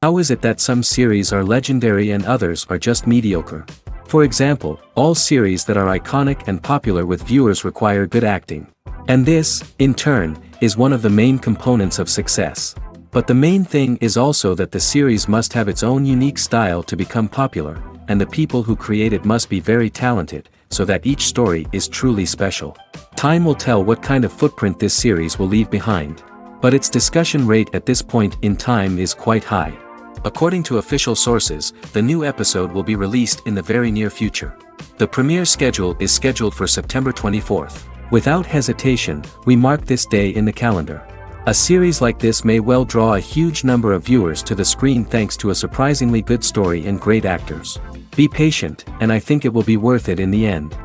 How is it that some series are legendary and others are just mediocre? For example, all series that are iconic and popular with viewers require good acting. And this, in turn, is one of the main components of success. But the main thing is also that the series must have its own unique style to become popular, and the people who create it must be very talented, so that each story is truly special. Time will tell what kind of footprint this series will leave behind. But its discussion rate at this point in time is quite high. According to official sources, the new episode will be released in the very near future. The premiere schedule is scheduled for September 24th. Without hesitation, we mark this day in the calendar. A series like this may well draw a huge number of viewers to the screen thanks to a surprisingly good story and great actors. Be patient, and I think it will be worth it in the end.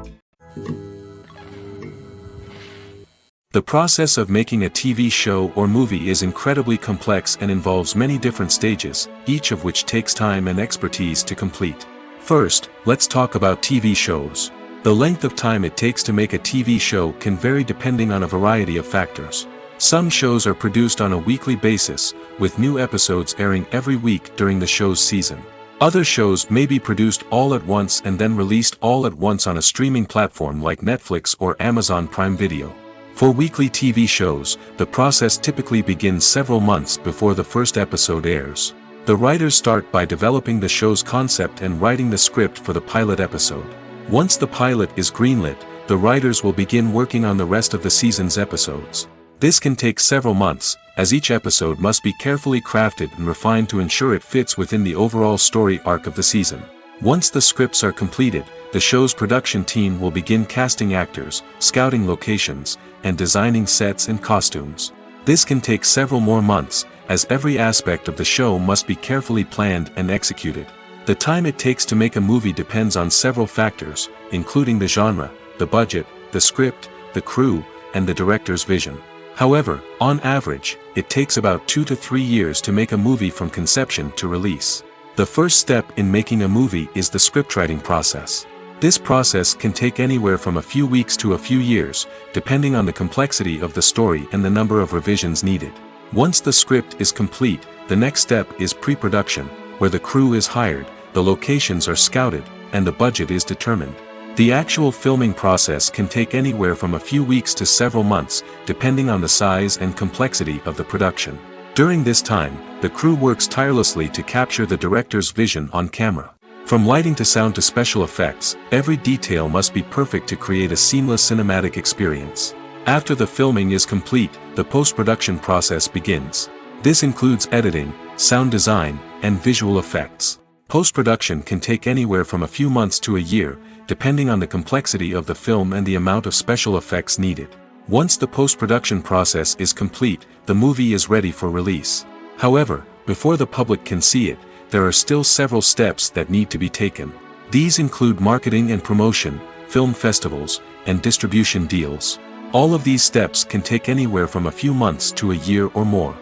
The process of making a TV show or movie is incredibly complex and involves many different stages, each of which takes time and expertise to complete. First, let's talk about TV shows. The length of time it takes to make a TV show can vary depending on a variety of factors. Some shows are produced on a weekly basis, with new episodes airing every week during the show's season. Other shows may be produced all at once and then released all at once on a streaming platform like Netflix or Amazon Prime Video. For weekly TV shows, the process typically begins several months before the first episode airs. The writers start by developing the show's concept and writing the script for the pilot episode. Once the pilot is greenlit, the writers will begin working on the rest of the season's episodes. This can take several months, as each episode must be carefully crafted and refined to ensure it fits within the overall story arc of the season. Once the scripts are completed, the show's production team will begin casting actors, scouting locations, and designing sets and costumes. This can take several more months, as every aspect of the show must be carefully planned and executed. The time it takes to make a movie depends on several factors, including the genre, the budget, the script, the crew, and the director's vision. However, on average, it takes about 2 to 3 years to make a movie from conception to release. The first step in making a movie is the scriptwriting process. This process can take anywhere from a few weeks to a few years, depending on the complexity of the story and the number of revisions needed. Once the script is complete, the next step is pre-production, where the crew is hired, the locations are scouted, and the budget is determined. The actual filming process can take anywhere from a few weeks to several months, depending on the size and complexity of the production. During this time, the crew works tirelessly to capture the director's vision on camera. From lighting to sound to special effects, every detail must be perfect to create a seamless cinematic experience. After the filming is complete, the post-production process begins. This includes editing, sound design, and visual effects. Post-production can take anywhere from a few months to a year, depending on the complexity of the film and the amount of special effects needed. Once the post-production process is complete, the movie is ready for release. However, before the public can see it, there are still several steps that need to be taken. These include marketing and promotion, film festivals, and distribution deals. All of these steps can take anywhere from a few months to a year or more.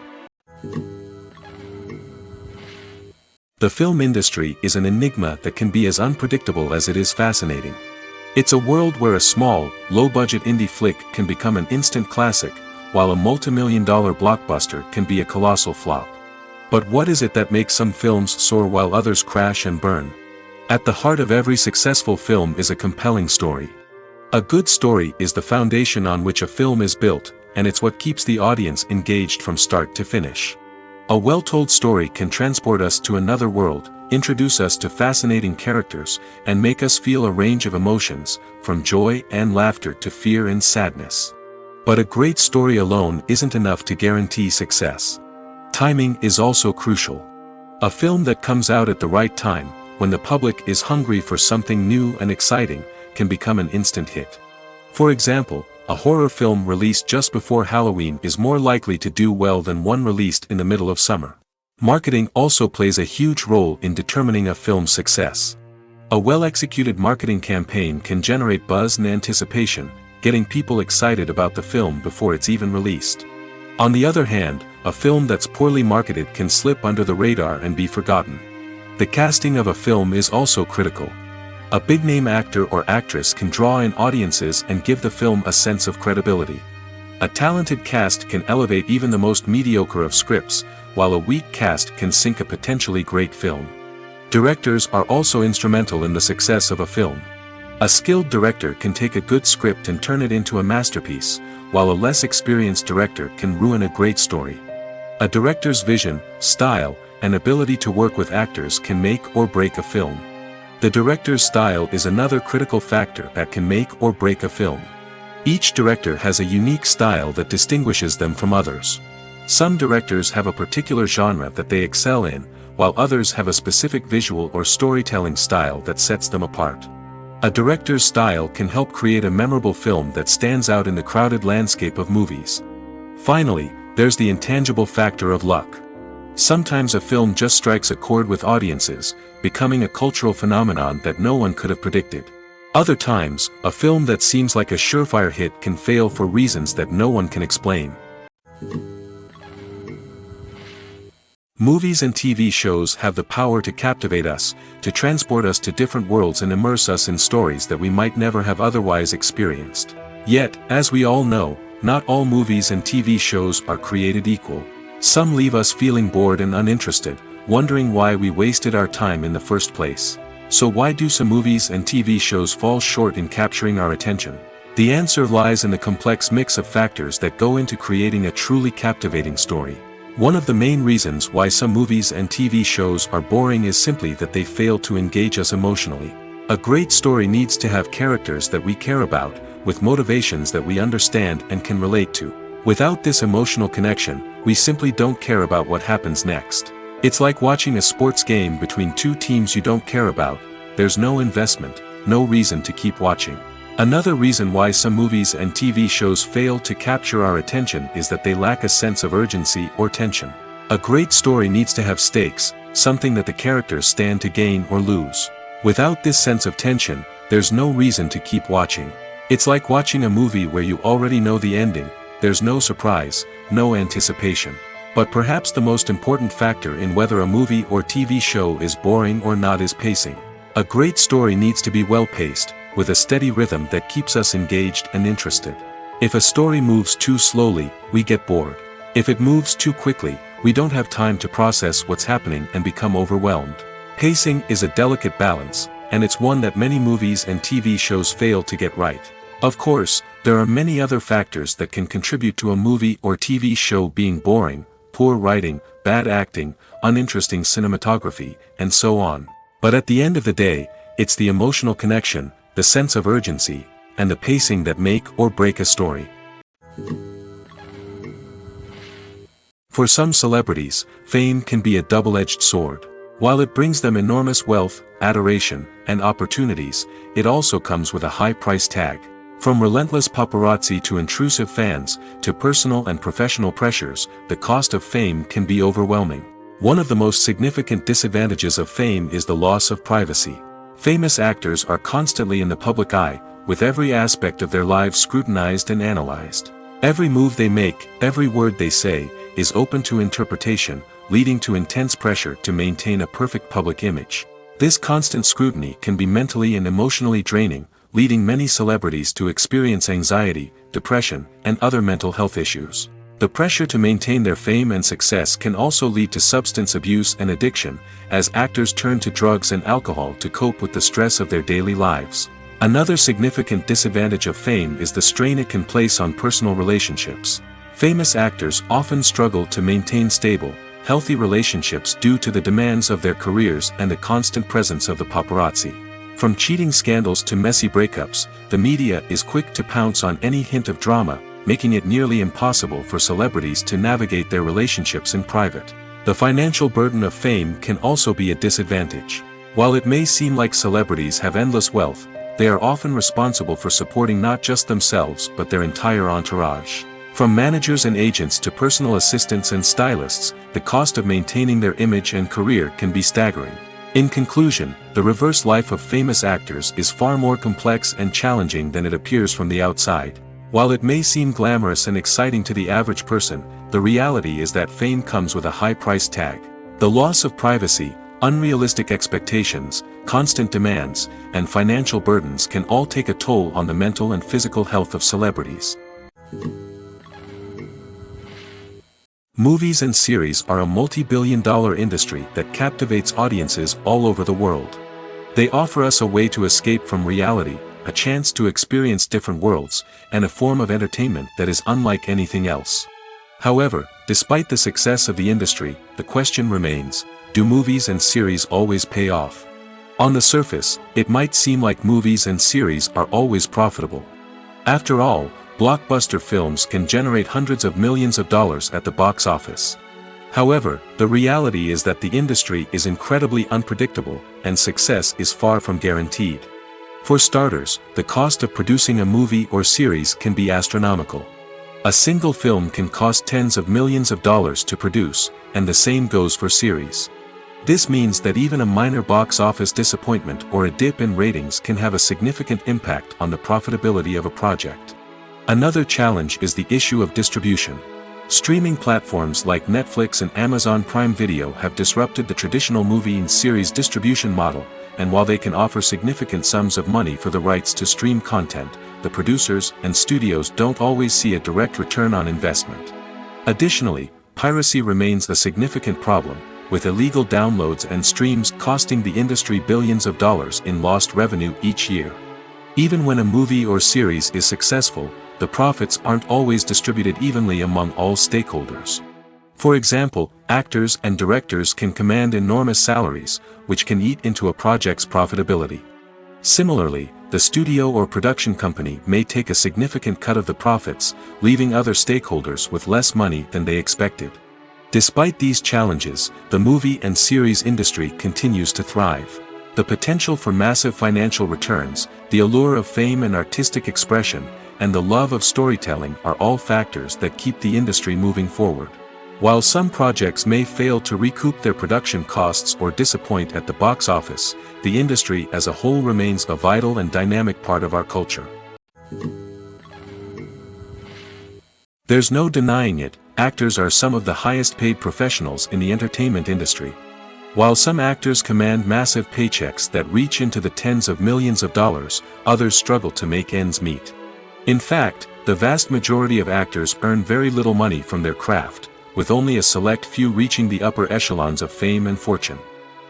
The film industry is an enigma that can be as unpredictable as it is fascinating. It's a world where a small, low-budget indie flick can become an instant classic, while a multi-million-dollar blockbuster can be a colossal flop. But what is it that makes some films soar while others crash and burn? At the heart of every successful film is a compelling story. A good story is the foundation on which a film is built, and it's what keeps the audience engaged from start to finish. A well-told story can transport us to another world, introduce us to fascinating characters, and make us feel a range of emotions, from joy and laughter to fear and sadness. But a great story alone isn't enough to guarantee success. Timing is also crucial. A film that comes out at the right time, when the public is hungry for something new and exciting, can become an instant hit. For example, a horror film released just before Halloween is more likely to do well than one released in the middle of summer. Marketing also plays a huge role in determining a film's success. A well-executed marketing campaign can generate buzz and anticipation, getting people excited about the film before it's even released. On the other hand, a film that's poorly marketed can slip under the radar and be forgotten. The casting of a film is also critical. A big-name actor or actress can draw in audiences and give the film a sense of credibility. A talented cast can elevate even the most mediocre of scripts, while a weak cast can sink a potentially great film. Directors are also instrumental in the success of a film. A skilled director can take a good script and turn it into a masterpiece, while a less experienced director can ruin a great story. A director's vision, style, and ability to work with actors can make or break a film. The director's style is another critical factor that can make or break a film. Each director has a unique style that distinguishes them from others. Some directors have a particular genre that they excel in, while others have a specific visual or storytelling style that sets them apart. A director's style can help create a memorable film that stands out in the crowded landscape of movies. Finally, there's the intangible factor of luck. Sometimes a film just strikes a chord with audiences, becoming a cultural phenomenon that no one could have predicted. Other times, a film that seems like a surefire hit can fail for reasons that no one can explain. Movies and TV shows have the power to captivate us, to transport us to different worlds and immerse us in stories that we might never have otherwise experienced. Yet, as we all know, not all movies and TV shows are created equal. Some leave us feeling bored and uninterested, wondering why we wasted our time in the first place. So why do some movies and TV shows fall short in capturing our attention? The answer lies in the complex mix of factors that go into creating a truly captivating story. One of the main reasons why some movies and TV shows are boring is simply that they fail to engage us emotionally. A great story needs to have characters that we care about, with motivations that we understand and can relate to. Without this emotional connection, we simply don't care about what happens next. It's like watching a sports game between two teams you don't care about. There's no investment, no reason to keep watching. Another reason why some movies and TV shows fail to capture our attention is that they lack a sense of urgency or tension. A great story needs to have stakes, something that the characters stand to gain or lose. Without this sense of tension, there's no reason to keep watching. It's like watching a movie where you already know the ending. There's no surprise, no anticipation. But perhaps the most important factor in whether a movie or TV show is boring or not is pacing. A great story needs to be well-paced, with a steady rhythm that keeps us engaged and interested. If a story moves too slowly, we get bored. If it moves too quickly, we don't have time to process what's happening and become overwhelmed. Pacing is a delicate balance, and it's one that many movies and TV shows fail to get right. Of course, there are many other factors that can contribute to a movie or TV show being boring: poor writing, bad acting, uninteresting cinematography, and so on. But at the end of the day, it's the emotional connection, the sense of urgency, and the pacing that make or break a story. For some celebrities, fame can be a double-edged sword. While it brings them enormous wealth, adoration, and opportunities, it also comes with a high price tag. From relentless paparazzi to intrusive fans, to personal and professional pressures, the cost of fame can be overwhelming. One of the most significant disadvantages of fame is the loss of privacy. Famous actors are constantly in the public eye, with every aspect of their lives scrutinized and analyzed. Every move they make, every word they say, is open to interpretation, leading to intense pressure to maintain a perfect public image. This constant scrutiny can be mentally and emotionally draining, leading many celebrities to experience anxiety, depression, and other mental health issues. The pressure to maintain their fame and success can also lead to substance abuse and addiction, as actors turn to drugs and alcohol to cope with the stress of their daily lives. Another significant disadvantage of fame is the strain it can place on personal relationships. Famous actors often struggle to maintain stable, healthy relationships due to the demands of their careers and the constant presence of the paparazzi. From cheating scandals to messy breakups, the media is quick to pounce on any hint of drama, making it nearly impossible for celebrities to navigate their relationships in private. The financial burden of fame can also be a disadvantage. While it may seem like celebrities have endless wealth, they are often responsible for supporting not just themselves but their entire entourage. From managers and agents to personal assistants and stylists, the cost of maintaining their image and career can be staggering. In conclusion, the reverse life of famous actors is far more complex and challenging than it appears from the outside. While it may seem glamorous and exciting to the average person, the reality is that fame comes with a high price tag. The loss of privacy, unrealistic expectations, constant demands, and financial burdens can all take a toll on the mental and physical health of celebrities. Movies and series are a multi-billion-dollar industry that captivates audiences all over the world. They offer us a way to escape from reality, a chance to experience different worlds, and a form of entertainment that is unlike anything else. However, despite the success of the industry, the question remains, do movies and series always pay off? On the surface, it might seem like movies and series are always profitable. After all, blockbuster films can generate hundreds of millions of dollars at the box office. However, the reality is that the industry is incredibly unpredictable, and success is far from guaranteed. For starters, the cost of producing a movie or series can be astronomical. A single film can cost tens of millions of dollars to produce, and the same goes for series. This means that even a minor box office disappointment or a dip in ratings can have a significant impact on the profitability of a project. Another challenge is the issue of distribution. Streaming platforms like Netflix and Amazon Prime Video have disrupted the traditional movie and series distribution model, and while they can offer significant sums of money for the rights to stream content, the producers and studios don't always see a direct return on investment. Additionally, piracy remains a significant problem, with illegal downloads and streams costing the industry billions of dollars in lost revenue each year. Even when a movie or series is successful, the profits aren't always distributed evenly among all stakeholders. For example, actors and directors can command enormous salaries, which can eat into a project's profitability. Similarly, the studio or production company may take a significant cut of the profits, leaving other stakeholders with less money than they expected. Despite these challenges, the movie and series industry continues to thrive. The potential for massive financial returns, the allure of fame and artistic expression, and the love of storytelling are all factors that keep the industry moving forward. While some projects may fail to recoup their production costs or disappoint at the box office, the industry as a whole remains a vital and dynamic part of our culture. There's no denying it, actors are some of the highest paid professionals in the entertainment industry. While some actors command massive paychecks that reach into the tens of millions of dollars, others struggle to make ends meet. In fact, the vast majority of actors earn very little money from their craft, with only a select few reaching the upper echelons of fame and fortune.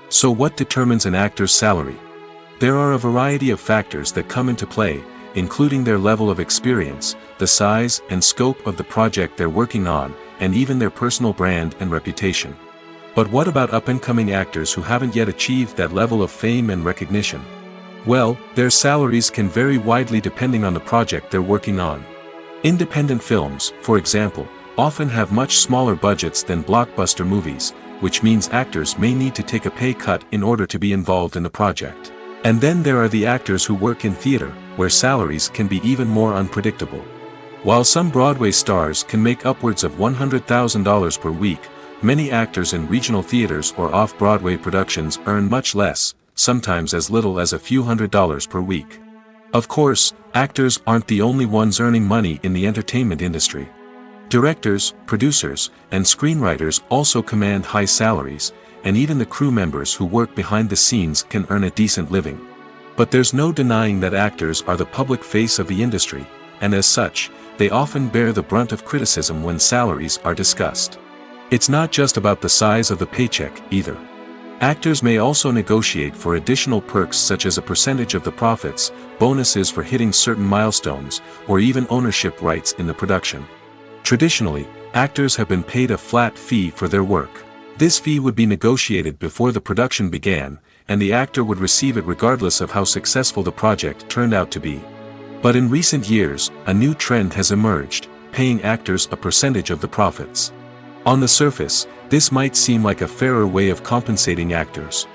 So what determines an actor's salary? There are a variety of factors that come into play, including their level of experience, the size and scope of the project they're working on, and even their personal brand and reputation. But what about up-and-coming actors who haven't yet achieved that level of fame and recognition? Well, their salaries can vary widely depending on the project they're working on. Independent films, for example, often have much smaller budgets than blockbuster movies, which means actors may need to take a pay cut in order to be involved in the project. And then there are the actors who work in theater, where salaries can be even more unpredictable. While some Broadway stars can make upwards of $100,000 per week, many actors in regional theaters or off-Broadway productions earn much less, sometimes as little as a few $100s per week. Of course, actors aren't the only ones earning money in the entertainment industry. Directors, producers, and screenwriters also command high salaries, and even the crew members who work behind the scenes can earn a decent living. But there's no denying that actors are the public face of the industry, and as such, they often bear the brunt of criticism when salaries are discussed. It's not just about the size of the paycheck, either. Actors may also negotiate for additional perks such as a percentage of the profits, bonuses for hitting certain milestones, or even ownership rights in the production. Traditionally, actors have been paid a flat fee for their work. This fee would be negotiated before the production began, and the actor would receive it regardless of how successful the project turned out to be. But in recent years, a new trend has emerged, paying actors a percentage of the profits. On the surface, this might seem like a fairer way of compensating actors.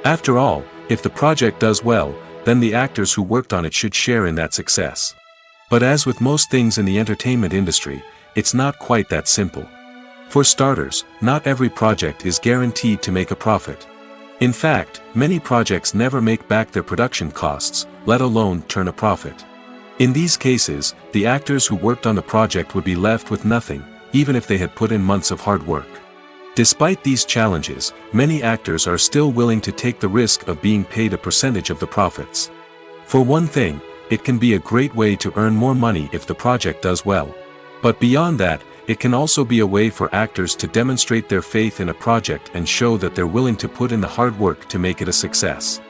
After all, if the project does well, then the actors who worked on it should share in that success. But as with most things in the entertainment industry, it's not quite that simple. For starters, not every project is guaranteed to make a profit. In fact, many projects never make back their production costs, let alone turn a profit. In these cases, the actors who worked on the project would be left with nothing, even if they had put in months of hard work. Despite these challenges, many actors are still willing to take the risk of being paid a percentage of the profits. For one thing, it can be a great way to earn more money if the project does well. But beyond that, it can also be a way for actors to demonstrate their faith in a project and show that they're willing to put in the hard work to make it a success.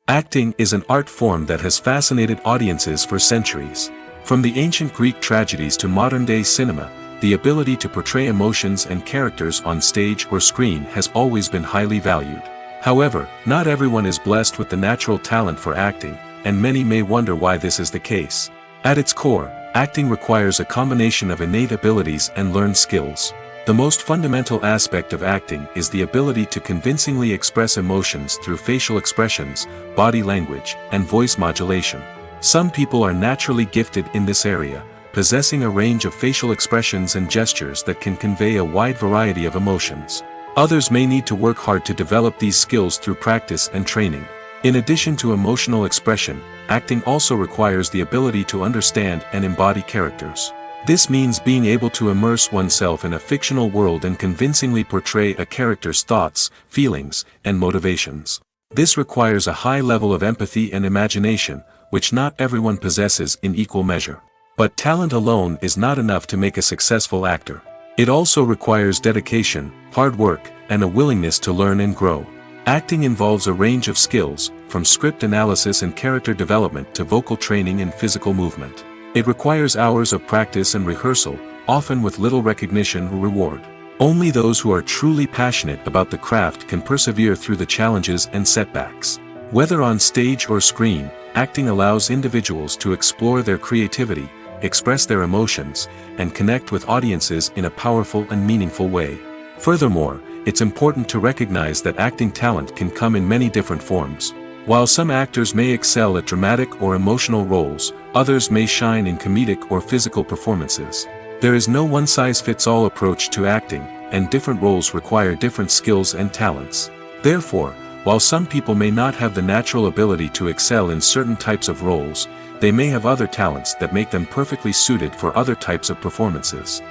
Acting is an art form that has fascinated audiences for centuries. From the ancient Greek tragedies to modern-day cinema, the ability to portray emotions and characters on stage or screen has always been highly valued. However, not everyone is blessed with the natural talent for acting, and many may wonder why this is the case. At its core, acting requires a combination of innate abilities and learned skills. The most fundamental aspect of acting is the ability to convincingly express emotions through facial expressions, body language, and voice modulation. Some people are naturally gifted in this area, possessing a range of facial expressions and gestures that can convey a wide variety of emotions. Others may need to work hard to develop these skills through practice and training. In addition to emotional expression, acting also requires the ability to understand and embody characters. This means being able to immerse oneself in a fictional world and convincingly portray a character's thoughts, feelings, and motivations. This requires a high level of empathy and imagination, which not everyone possesses in equal measure. But talent alone is not enough to make a successful actor. It also requires dedication, hard work, and a willingness to learn and grow. Acting involves a range of skills, from script analysis and character development to vocal training and physical movement. It requires hours of practice and rehearsal, often with little recognition or reward. Only those who are truly passionate about the craft can persevere through the challenges and setbacks. Whether on stage or screen, acting allows individuals to explore their creativity, express their emotions, and connect with audiences in a powerful and meaningful way. Furthermore, it's important to recognize that acting talent can come in many different forms. While some actors may excel at dramatic or emotional roles, others may shine in comedic or physical performances. There is no one-size-fits-all approach to acting, and different roles require different skills and talents. Therefore, while some people may not have the natural ability to excel in certain types of roles, they may have other talents that make them perfectly suited for other types of performances.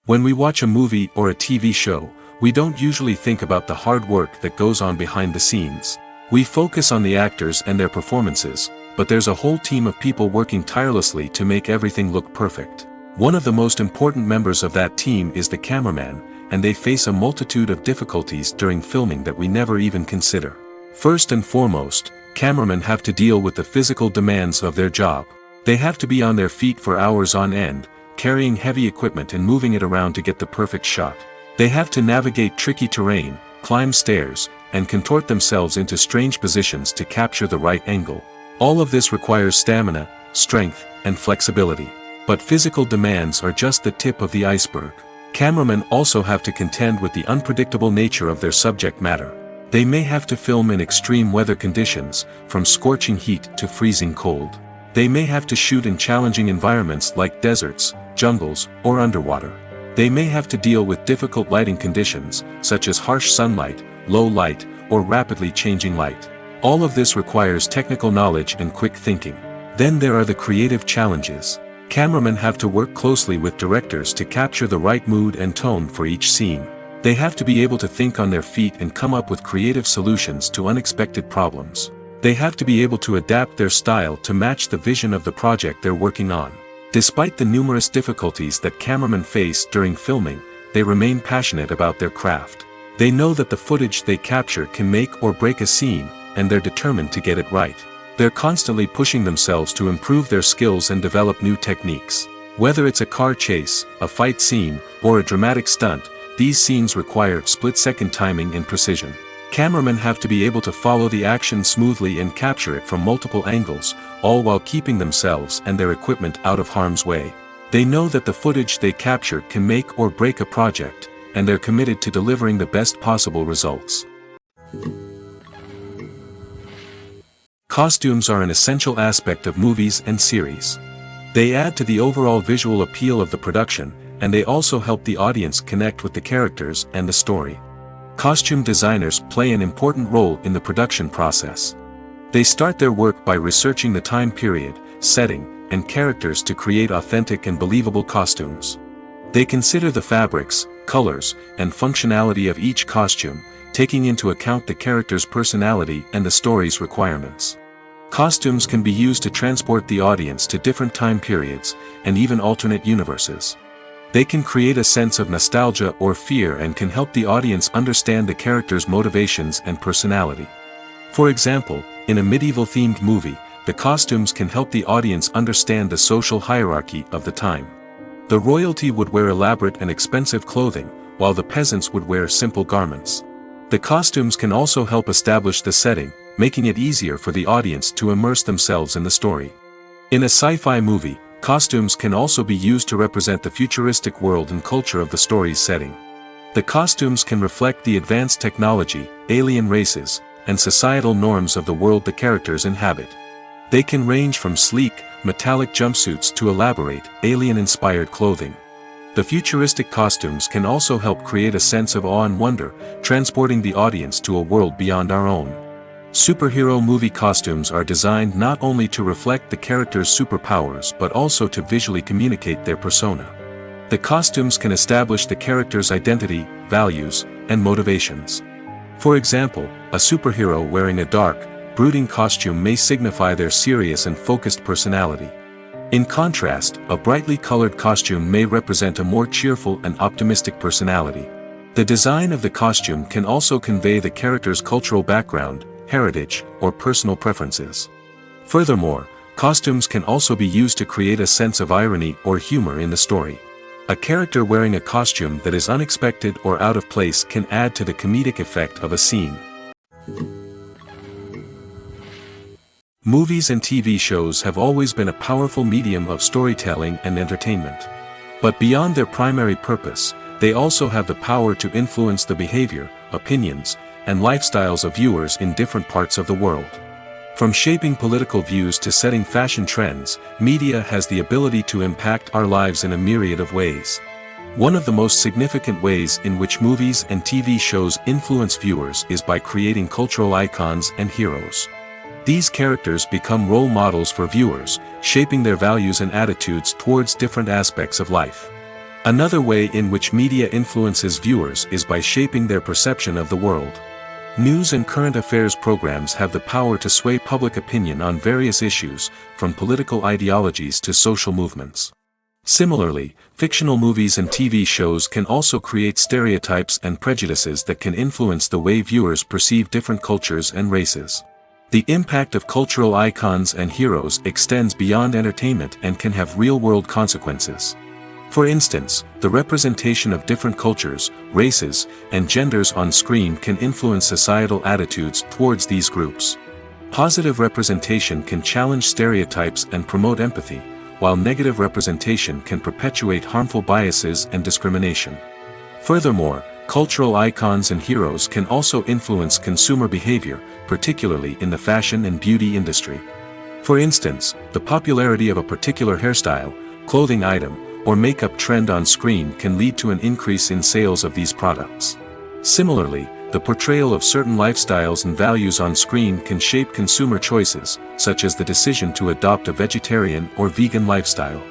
When we watch a movie or a TV show, we don't usually think about the hard work that goes on behind the scenes. We focus on the actors and their performances, but there's a whole team of people working tirelessly to make everything look perfect. One of the most important members of that team is the cameraman, and they face a multitude of difficulties during filming that we never even consider. First and foremost, cameramen have to deal with the physical demands of their job. They have to be on their feet for hours on end, carrying heavy equipment and moving it around to get the perfect shot. They have to navigate tricky terrain, climb stairs, and contort themselves into strange positions to capture the right angle. All of this requires stamina, strength, and flexibility. But physical demands are just the tip of the iceberg. Cameramen also have to contend with the unpredictable nature of their subject matter. They may have to film in extreme weather conditions, from scorching heat to freezing cold. They may have to shoot in challenging environments like deserts, jungles, or underwater. They may have to deal with difficult lighting conditions, such as harsh sunlight, low light, or rapidly changing light. All of this requires technical knowledge and quick thinking. Then there are the creative challenges. Cameramen have to work closely with directors to capture the right mood and tone for each scene. They have to be able to think on their feet and come up with creative solutions to unexpected problems. They have to be able to adapt their style to match the vision of the project they're working on. Despite the numerous difficulties that cameramen face during filming, they remain passionate about their craft. They know that the footage they capture can make or break a scene, and they're determined to get it right. They're constantly pushing themselves to improve their skills and develop new techniques. Whether it's a car chase, a fight scene, or a dramatic stunt, these scenes require split-second timing and precision. Cameramen have to be able to follow the action smoothly and capture it from multiple angles, all while keeping themselves and their equipment out of harm's way. They know that the footage they capture can make or break a project, and they're committed to delivering the best possible results. Costumes are an essential aspect of movies and series. They add to the overall visual appeal of the production, and they also help the audience connect with the characters and the story. Costume designers play an important role in the production process. They start their work by researching the time period, setting, and characters to create authentic and believable costumes. They consider the fabrics, colors, and functionality of each costume, taking into account the character's personality and the story's requirements. Costumes can be used to transport the audience to different time periods, and even alternate universes. They can create a sense of nostalgia or fear and can help the audience understand the character's motivations and personality. For example, in a medieval-themed movie, the costumes can help the audience understand the social hierarchy of the time. The royalty would wear elaborate and expensive clothing, while the peasants would wear simple garments. The costumes can also help establish the setting, making it easier for the audience to immerse themselves in the story. In a sci-fi movie, costumes can also be used to represent the futuristic world and culture of the story's setting. The costumes can reflect the advanced technology, alien races, and societal norms of the world the characters inhabit. They can range from sleek, metallic jumpsuits to elaborate, alien-inspired clothing. The futuristic costumes can also help create a sense of awe and wonder, transporting the audience to a world beyond our own. Superhero movie costumes are designed not only to reflect the character's superpowers but also to visually communicate their persona. The costumes can establish the character's identity, values, and motivations. For example, a superhero wearing a dark, brooding costume may signify their serious and focused personality. In contrast, a brightly colored costume may represent a more cheerful and optimistic personality. The design of the costume can also convey the character's cultural background, heritage, or personal preferences. Furthermore, costumes can also be used to create a sense of irony or humor in the story. A character wearing a costume that is unexpected or out of place can add to the comedic effect of a scene. Movies and TV shows have always been a powerful medium of storytelling and entertainment. But beyond their primary purpose, they also have the power to influence the behavior, opinions, and lifestyles of viewers in different parts of the world. From shaping political views to setting fashion trends, media has the ability to impact our lives in a myriad of ways. One of the most significant ways in which movies and TV shows influence viewers is by creating cultural icons and heroes. These characters become role models for viewers, shaping their values and attitudes towards different aspects of life. Another way in which media influences viewers is by shaping their perception of the world. News and current affairs programs have the power to sway public opinion on various issues, from political ideologies to social movements. Similarly, fictional movies and TV shows can also create stereotypes and prejudices that can influence the way viewers perceive different cultures and races. The impact of cultural icons and heroes extends beyond entertainment and can have real-world consequences. For instance, the representation of different cultures, races, and genders on screen can influence societal attitudes towards these groups. Positive representation can challenge stereotypes and promote empathy, while negative representation can perpetuate harmful biases and discrimination. Furthermore, cultural icons and heroes can also influence consumer behavior, particularly in the fashion and beauty industry. For instance, the popularity of a particular hairstyle, clothing item, or makeup trend on screen can lead to an increase in sales of these products. Similarly, the portrayal of certain lifestyles and values on screen can shape consumer choices, such as the decision to adopt a vegetarian or vegan lifestyle.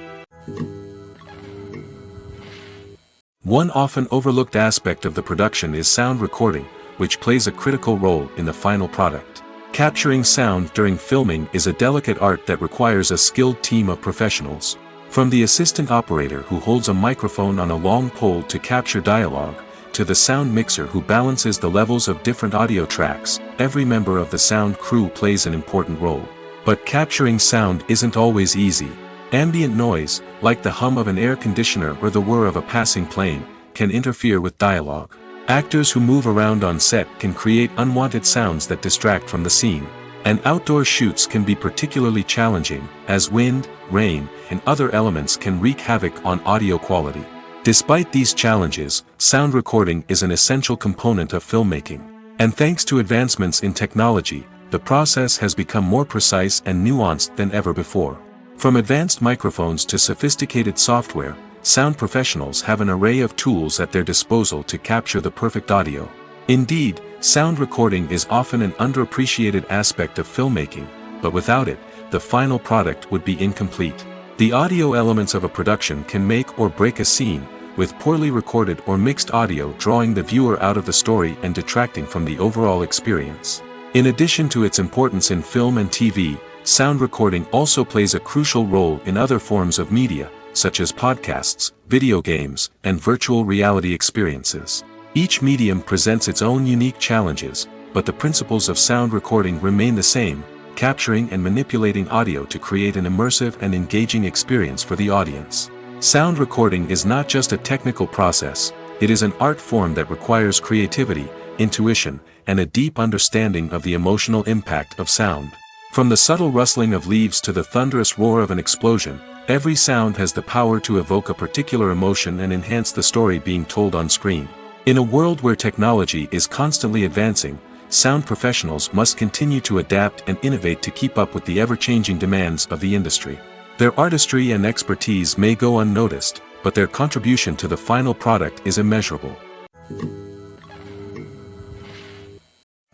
One often overlooked aspect of the production is sound recording, which plays a critical role in the final product. Capturing sound during filming is a delicate art that requires a skilled team of professionals. From the assistant operator who holds a microphone on a long pole to capture dialogue, to the sound mixer who balances the levels of different audio tracks, every member of the sound crew plays an important role. But capturing sound isn't always easy. Ambient noise, like the hum of an air conditioner or the whir of a passing plane, can interfere with dialogue. Actors who move around on set can create unwanted sounds that distract from the scene. And outdoor shoots can be particularly challenging, as wind, rain, and other elements can wreak havoc on audio quality. Despite these challenges, sound recording is an essential component of filmmaking. And thanks to advancements in technology, the process has become more precise and nuanced than ever before. From advanced microphones to sophisticated software, sound professionals have an array of tools at their disposal to capture the perfect audio. Indeed, sound recording is often an underappreciated aspect of filmmaking, but without it, the final product would be incomplete. The audio elements of a production can make or break a scene, with poorly recorded or mixed audio drawing the viewer out of the story and detracting from the overall experience. In addition to its importance in film and TV, sound recording also plays a crucial role in other forms of media, such as podcasts, video games, and virtual reality experiences. Each medium presents its own unique challenges, but the principles of sound recording remain the same, capturing and manipulating audio to create an immersive and engaging experience for the audience. Sound recording is not just a technical process, it is an art form that requires creativity, intuition, and a deep understanding of the emotional impact of sound. From the subtle rustling of leaves to the thunderous roar of an explosion, every sound has the power to evoke a particular emotion and enhance the story being told on screen. In a world where technology is constantly advancing, sound professionals must continue to adapt and innovate to keep up with the ever-changing demands of the industry. Their artistry and expertise may go unnoticed, but their contribution to the final product is immeasurable.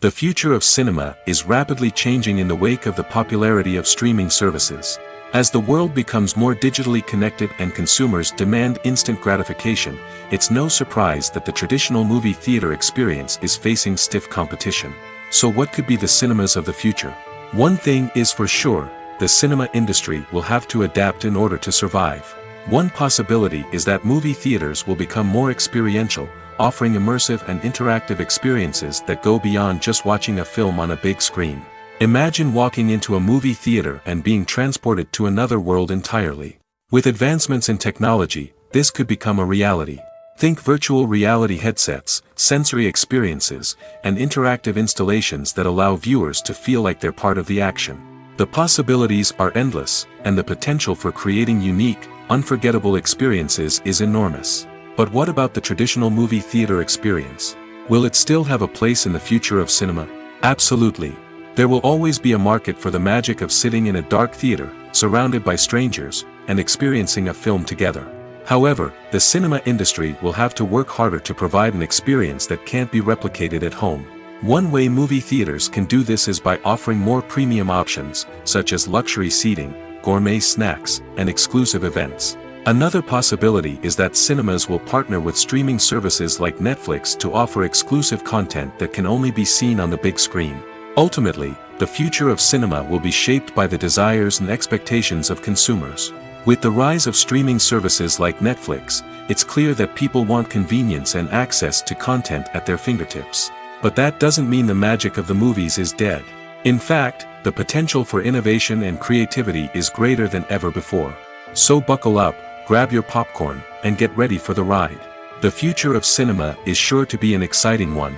The future of cinema is rapidly changing in the wake of the popularity of streaming services. As the world becomes more digitally connected and consumers demand instant gratification, it's no surprise that the traditional movie theater experience is facing stiff competition. So what could be the cinemas of the future? One thing is for sure, the cinema industry will have to adapt in order to survive. One possibility is that movie theaters will become more experiential, offering immersive and interactive experiences that go beyond just watching a film on a big screen. Imagine walking into a movie theater and being transported to another world entirely. With advancements in technology, this could become a reality. Think virtual reality headsets, sensory experiences, and interactive installations that allow viewers to feel like they're part of the action. The possibilities are endless, and the potential for creating unique, unforgettable experiences is enormous. But what about the traditional movie theater experience? Will it still have a place in the future of cinema? Absolutely. There will always be a market for the magic of sitting in a dark theater, surrounded by strangers, and experiencing a film together. However, the cinema industry will have to work harder to provide an experience that can't be replicated at home. One way movie theaters can do this is by offering more premium options, such as luxury seating, gourmet snacks, and exclusive events. Another possibility is that cinemas will partner with streaming services like Netflix to offer exclusive content that can only be seen on the big screen. Ultimately, the future of cinema will be shaped by the desires and expectations of consumers. With the rise of streaming services like Netflix, it's clear that people want convenience and access to content at their fingertips. But that doesn't mean the magic of the movies is dead. In fact, the potential for innovation and creativity is greater than ever before. So buckle up, grab your popcorn, and get ready for the ride. The future of cinema is sure to be an exciting one.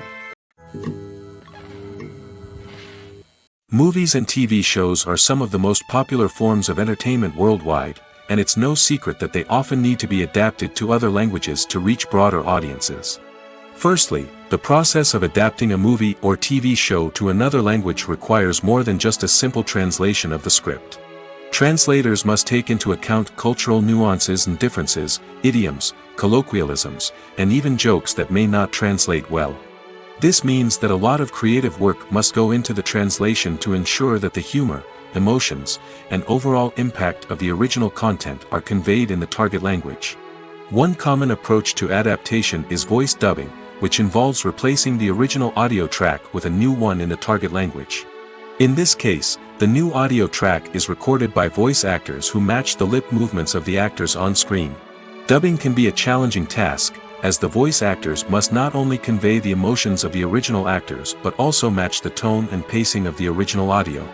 Movies and TV shows are some of the most popular forms of entertainment worldwide, and it's no secret that they often need to be adapted to other languages to reach broader audiences. Firstly, the process of adapting a movie or TV show to another language requires more than just a simple translation of the script. Translators must take into account cultural nuances and differences, idioms, colloquialisms, and even jokes that may not translate well. This means that a lot of creative work must go into the translation to ensure that the humor, emotions, and overall impact of the original content are conveyed in the target language. One common approach to adaptation is voice dubbing, which involves replacing the original audio track with a new one in the target language. In this case, the new audio track is recorded by voice actors who match the lip movements of the actors on screen. Dubbing can be a challenging task, as the voice actors must not only convey the emotions of the original actors but also match the tone and pacing of the original audio.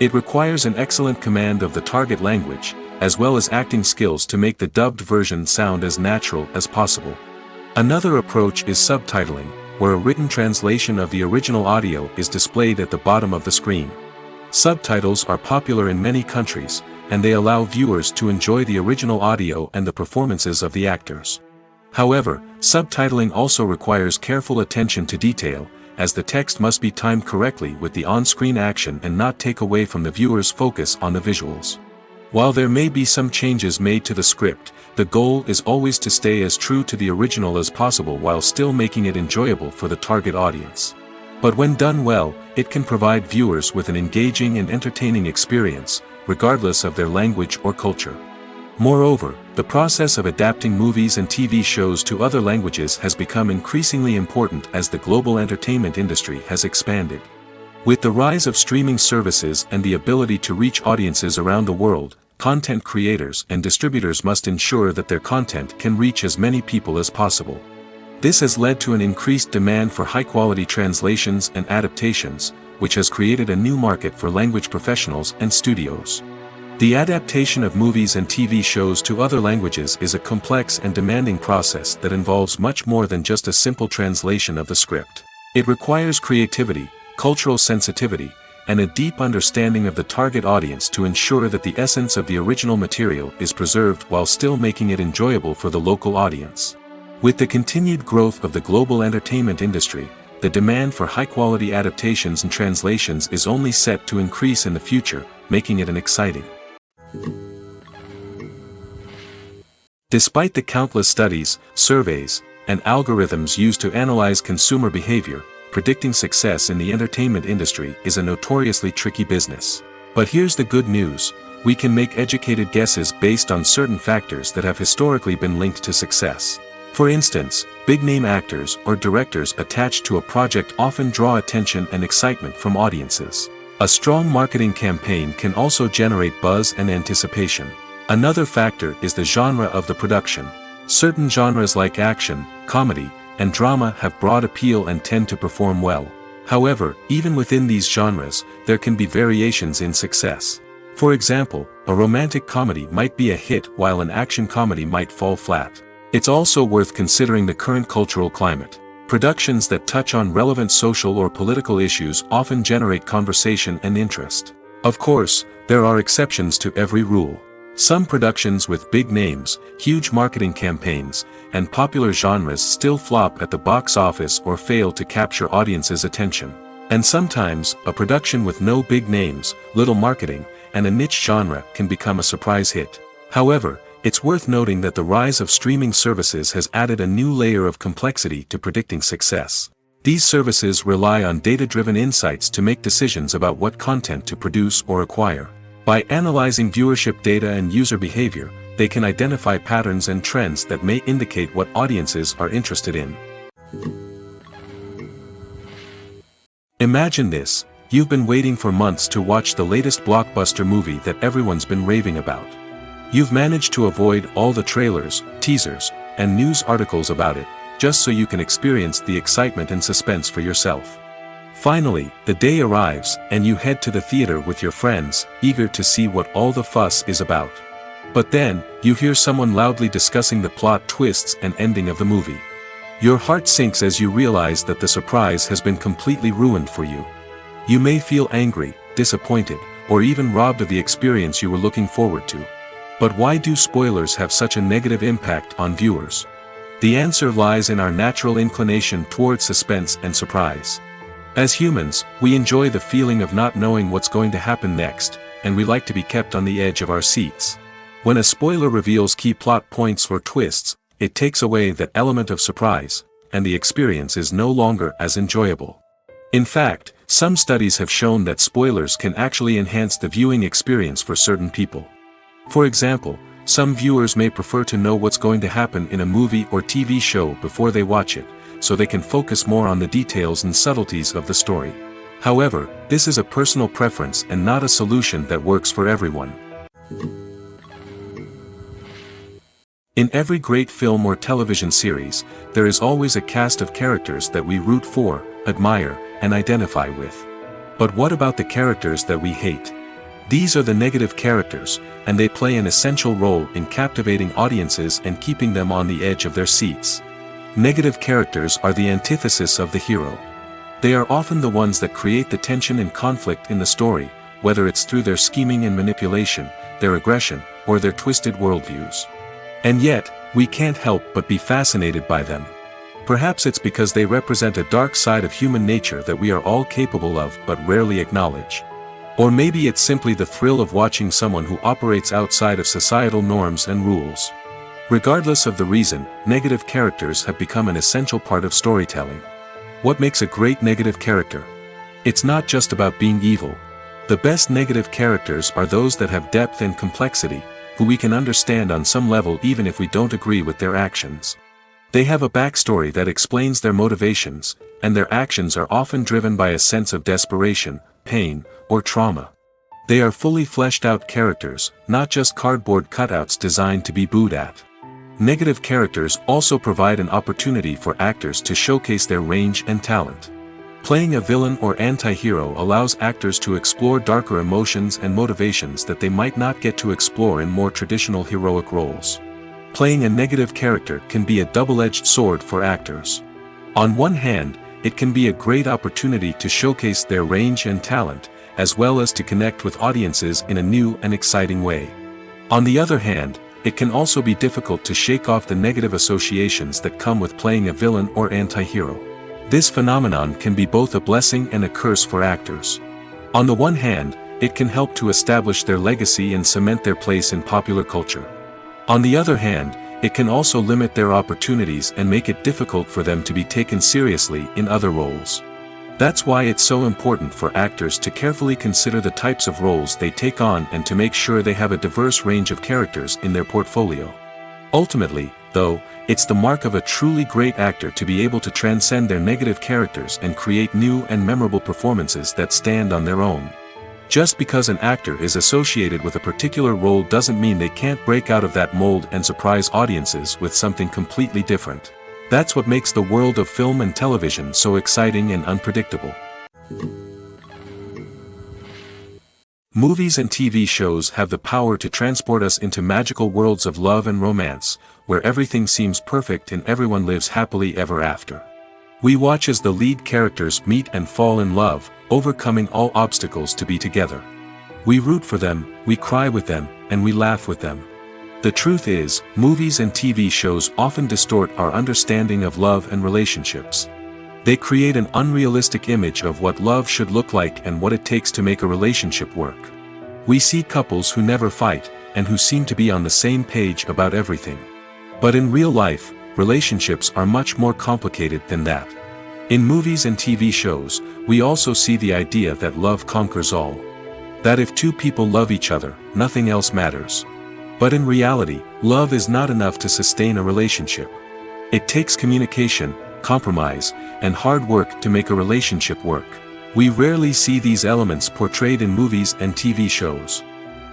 It requires an excellent command of the target language, as well as acting skills to make the dubbed version sound as natural as possible. Another approach is subtitling, where a written translation of the original audio is displayed at the bottom of the screen. Subtitles are popular in many countries, and they allow viewers to enjoy the original audio and the performances of the actors. However, subtitling also requires careful attention to detail, as the text must be timed correctly with the on-screen action and not take away from the viewer's focus on the visuals. While there may be some changes made to the script, the goal is always to stay as true to the original as possible while still making it enjoyable for the target audience. But when done well, it can provide viewers with an engaging and entertaining experience, regardless of their language or culture. Moreover, the process of adapting movies and TV shows to other languages has become increasingly important as the global entertainment industry has expanded. With the rise of streaming services and the ability to reach audiences around the world, content creators and distributors must ensure that their content can reach as many people as possible. This has led to an increased demand for high-quality translations and adaptations, which has created a new market for language professionals and studios. The adaptation of movies and TV shows to other languages is a complex and demanding process that involves much more than just a simple translation of the script. It requires creativity, cultural sensitivity, and a deep understanding of the target audience to ensure that the essence of the original material is preserved while still making it enjoyable for the local audience. With the continued growth of the global entertainment industry, the demand for high-quality adaptations and translations is only set to increase in the future, making it an exciting. Despite the countless studies, surveys, and algorithms used to analyze consumer behavior, predicting success in the entertainment industry is a notoriously tricky business. But here's the good news: we can make educated guesses based on certain factors that have historically been linked to success. For instance, big-name actors or directors attached to a project often draw attention and excitement from audiences. A strong marketing campaign can also generate buzz and anticipation. Another factor is the genre of the production. Certain genres like action, comedy, and drama have broad appeal and tend to perform well. However, even within these genres, there can be variations in success. For example, a romantic comedy might be a hit while an action comedy might fall flat. It's also worth considering the current cultural climate. Productions that touch on relevant social or political issues often generate conversation and interest. Of course, there are exceptions to every rule. Some productions with big names, huge marketing campaigns, and popular genres still flop at the box office or fail to capture audiences' attention. And sometimes, a production with no big names, little marketing, and a niche genre can become a surprise hit. However, it's worth noting that the rise of streaming services has added a new layer of complexity to predicting success. These services rely on data-driven insights to make decisions about what content to produce or acquire. By analyzing viewership data and user behavior, they can identify patterns and trends that may indicate what audiences are interested in. Imagine this: you've been waiting for months to watch the latest blockbuster movie that everyone's been raving about. You've managed to avoid all the trailers, teasers, and news articles about it, just so you can experience the excitement and suspense for yourself. Finally, the day arrives, and you head to the theater with your friends, eager to see what all the fuss is about. But then, you hear someone loudly discussing the plot twists and ending of the movie. Your heart sinks as you realize that the surprise has been completely ruined for you. You may feel angry, disappointed, or even robbed of the experience you were looking forward to. But why do spoilers have such a negative impact on viewers? The answer lies in our natural inclination toward suspense and surprise. As humans, we enjoy the feeling of not knowing what's going to happen next, and we like to be kept on the edge of our seats. When a spoiler reveals key plot points or twists, it takes away that element of surprise, and the experience is no longer as enjoyable. In fact, some studies have shown that spoilers can actually enhance the viewing experience for certain people. For example, some viewers may prefer to know what's going to happen in a movie or TV show before they watch it, so they can focus more on the details and subtleties of the story. However, this is a personal preference and not a solution that works for everyone. In every great film or television series, there is always a cast of characters that we root for, admire, and identify with. But what about the characters that we hate? These are the negative characters, and they play an essential role in captivating audiences and keeping them on the edge of their seats. Negative characters are the antithesis of the hero. They are often the ones that create the tension and conflict in the story, whether it's through their scheming and manipulation, their aggression, or their twisted worldviews. And yet, we can't help but be fascinated by them. Perhaps it's because they represent a dark side of human nature that we are all capable of but rarely acknowledge. Or maybe it's simply the thrill of watching someone who operates outside of societal norms and rules. Regardless of the reason, negative characters have become an essential part of storytelling. What makes a great negative character? It's not just about being evil. The best negative characters are those that have depth and complexity, who we can understand on some level even if we don't agree with their actions. They have a backstory that explains their motivations, and their actions are often driven by a sense of desperation, pain, or trauma. They are fully fleshed out characters, not just cardboard cutouts designed to be booed at. Negative characters also provide an opportunity for actors to showcase their range and talent. Playing a villain or anti-hero allows actors to explore darker emotions and motivations that they might not get to explore in more traditional heroic roles. Playing a negative character can be a double-edged sword for actors. On one hand, it can be a great opportunity to showcase their range and talent, as well as to connect with audiences in a new and exciting way. On the other hand, it can also be difficult to shake off the negative associations that come with playing a villain or anti-hero. This phenomenon can be both a blessing and a curse for actors. On the one hand, it can help to establish their legacy and cement their place in popular culture. On the other hand, it can also limit their opportunities and make it difficult for them to be taken seriously in other roles. That's why it's so important for actors to carefully consider the types of roles they take on and to make sure they have a diverse range of characters in their portfolio. Ultimately, though, it's the mark of a truly great actor to be able to transcend their negative characters and create new and memorable performances that stand on their own. Just because an actor is associated with a particular role doesn't mean they can't break out of that mold and surprise audiences with something completely different. That's what makes the world of film and television so exciting and unpredictable. Movies and TV shows have the power to transport us into magical worlds of love and romance, where everything seems perfect and everyone lives happily ever after. We watch as the lead characters meet and fall in love, overcoming all obstacles to be together. We root for them, we cry with them, and we laugh with them. The truth is, movies and TV shows often distort our understanding of love and relationships. They create an unrealistic image of what love should look like and what it takes to make a relationship work. We see couples who never fight, and who seem to be on the same page about everything. But in real life, relationships are much more complicated than that. In movies and TV shows, we also see the idea that love conquers all. That if two people love each other, nothing else matters. But in reality, love is not enough to sustain a relationship. It takes communication, compromise, and hard work to make a relationship work. We rarely see these elements portrayed in movies and TV shows.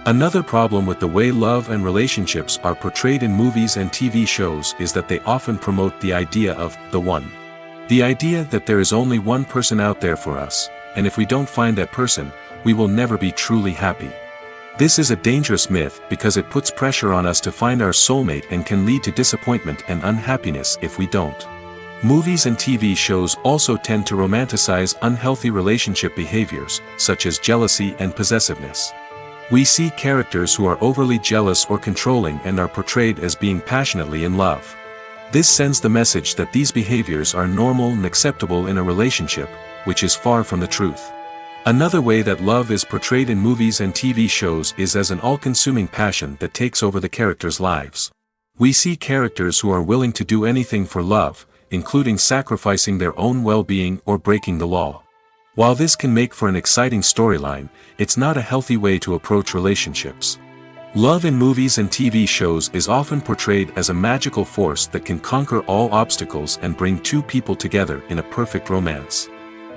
Another problem with the way love and relationships are portrayed in movies and TV shows is that they often promote the idea of the one. The idea that there is only one person out there for us, and if we don't find that person, we will never be truly happy. This is a dangerous myth because it puts pressure on us to find our soulmate and can lead to disappointment and unhappiness if we don't. Movies and TV shows also tend to romanticize unhealthy relationship behaviors, such as jealousy and possessiveness. We see characters who are overly jealous or controlling and are portrayed as being passionately in love. This sends the message that these behaviors are normal and acceptable in a relationship, which is far from the truth. Another way that love is portrayed in movies and TV shows is as an all-consuming passion that takes over the characters' lives. We see characters who are willing to do anything for love, including sacrificing their own well-being or breaking the law. While this can make for an exciting storyline, it's not a healthy way to approach relationships. Love in movies and TV shows is often portrayed as a magical force that can conquer all obstacles and bring two people together in a perfect romance.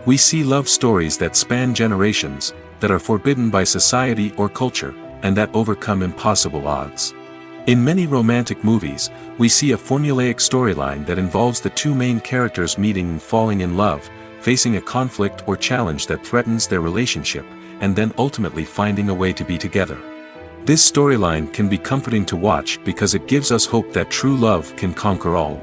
We see love stories that span generations, that are forbidden by society or culture, and that overcome impossible odds. In many romantic movies, we see a formulaic storyline that involves the two main characters meeting and falling in love, facing a conflict or challenge that threatens their relationship, and then ultimately finding a way to be together. This storyline can be comforting to watch because it gives us hope that true love can conquer all.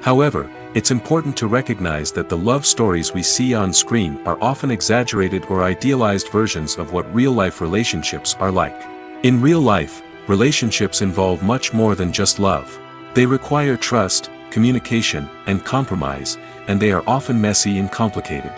However, it's important to recognize that the love stories we see on screen are often exaggerated or idealized versions of what real-life relationships are like. In real life, relationships involve much more than just love. They require trust, communication, and compromise, and they are often messy and complicated.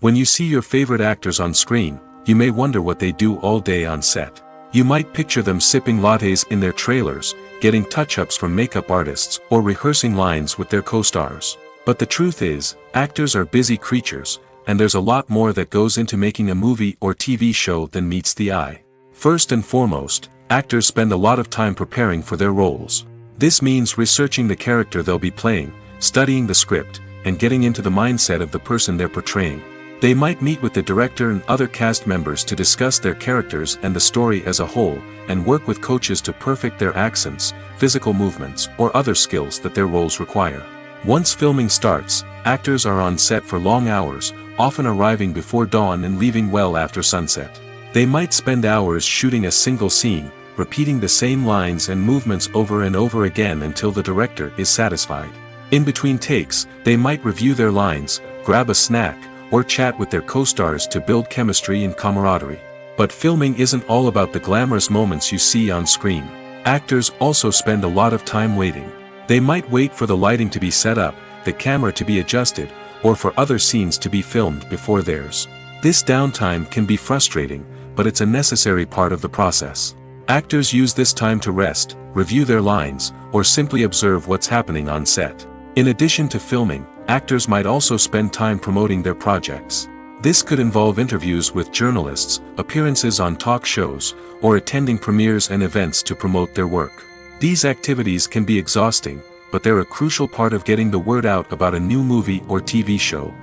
When you see your favorite actors on screen, you may wonder what they do all day on set. You might picture them sipping lattes in their trailers, getting touch-ups from makeup artists, or rehearsing lines with their co-stars. But the truth is, actors are busy creatures, and there's a lot more that goes into making a movie or TV show than meets the eye. First and foremost, actors spend a lot of time preparing for their roles. This means researching the character they'll be playing, studying the script, and getting into the mindset of the person they're portraying. They might meet with the director and other cast members to discuss their characters and the story as a whole, and work with coaches to perfect their accents, physical movements, or other skills that their roles require. Once filming starts, actors are on set for long hours, often arriving before dawn and leaving well after sunset. They might spend hours shooting a single scene, repeating the same lines and movements over and over again until the director is satisfied. In between takes, they might review their lines, grab a snack, or chat with their co-stars to build chemistry and camaraderie. But filming isn't all about the glamorous moments you see on screen. Actors also spend a lot of time waiting. They might wait for the lighting to be set up, the camera to be adjusted, or for other scenes to be filmed before theirs. This downtime can be frustrating, but it's a necessary part of the process. Actors use this time to rest, review their lines, or simply observe what's happening on set. In addition to filming, actors might also spend time promoting their projects. This could involve interviews with journalists, appearances on talk shows, or attending premieres and events to promote their work. These activities can be exhausting, but they're a crucial part of getting the word out about a new movie or TV show.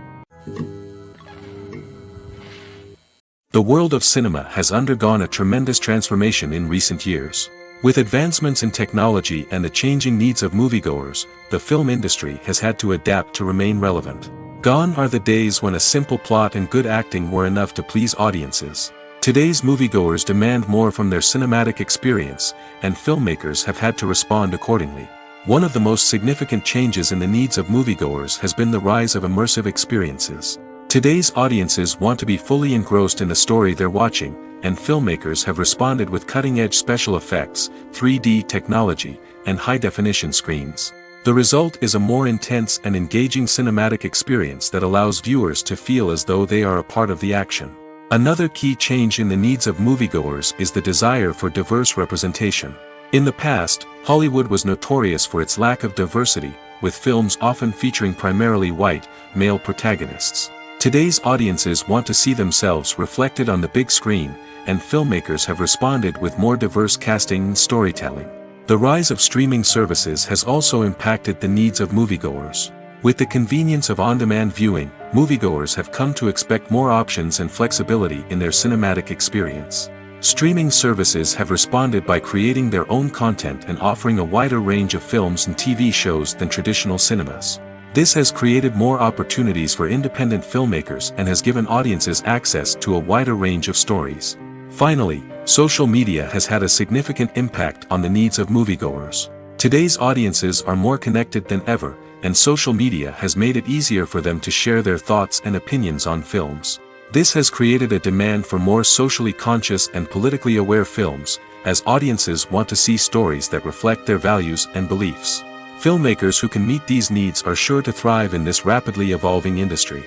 The world of cinema has undergone a tremendous transformation in recent years. With advancements in technology and the changing needs of moviegoers, the film industry has had to adapt to remain relevant. Gone are the days when a simple plot and good acting were enough to please audiences. Today's moviegoers demand more from their cinematic experience, and filmmakers have had to respond accordingly. One of the most significant changes in the needs of moviegoers has been the rise of immersive experiences. Today's audiences want to be fully engrossed in the story they're watching, and filmmakers have responded with cutting-edge special effects, 3D technology, and high-definition screens. The result is a more intense and engaging cinematic experience that allows viewers to feel as though they are a part of the action. Another key change in the needs of moviegoers is the desire for diverse representation. In the past, Hollywood was notorious for its lack of diversity, with films often featuring primarily white, male protagonists. Today's audiences want to see themselves reflected on the big screen, and filmmakers have responded with more diverse casting and storytelling. The rise of streaming services has also impacted the needs of moviegoers. With the convenience of on-demand viewing, moviegoers have come to expect more options and flexibility in their cinematic experience. Streaming services have responded by creating their own content and offering a wider range of films and TV shows than traditional cinemas. This has created more opportunities for independent filmmakers and has given audiences access to a wider range of stories. Finally, social media has had a significant impact on the needs of moviegoers. Today's audiences are more connected than ever, and social media has made it easier for them to share their thoughts and opinions on films. This has created a demand for more socially conscious and politically aware films, as audiences want to see stories that reflect their values and beliefs. Filmmakers who can meet these needs are sure to thrive in this rapidly evolving industry.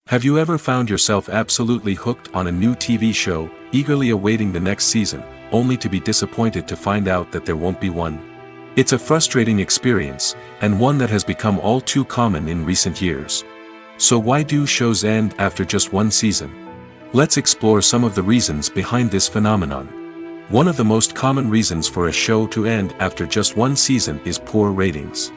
Have you ever found yourself absolutely hooked on a new TV show, eagerly awaiting the next season, only to be disappointed to find out that there won't be one? It's a frustrating experience, and one that has become all too common in recent years. So why do shows end after just one season? Let's explore some of the reasons behind this phenomenon. One of the most common reasons for a show to end after just one season is poor ratings.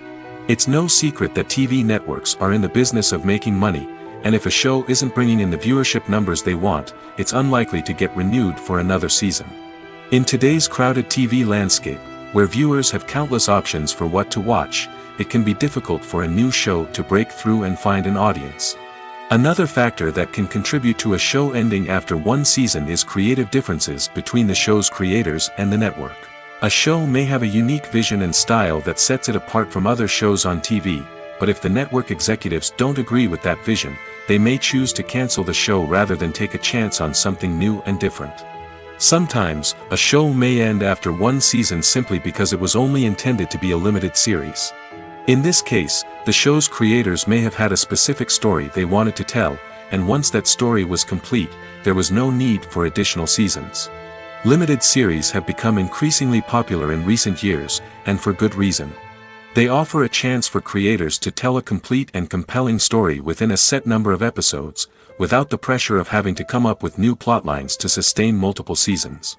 It's no secret that TV networks are in the business of making money, and if a show isn't bringing in the viewership numbers they want, it's unlikely to get renewed for another season. In today's crowded TV landscape, where viewers have countless options for what to watch, it can be difficult for a new show to break through and find an audience. Another factor that can contribute to a show ending after one season is creative differences between the show's creators and the network. A show may have a unique vision and style that sets it apart from other shows on TV, but if the network executives don't agree with that vision, they may choose to cancel the show rather than take a chance on something new and different. Sometimes, a show may end after one season simply because it was only intended to be a limited series. In this case, the show's creators may have had a specific story they wanted to tell, and once that story was complete, there was no need for additional seasons. Limited series have become increasingly popular in recent years, and for good reason. They offer a chance for creators to tell a complete and compelling story within a set number of episodes, without the pressure of having to come up with new plotlines to sustain multiple seasons.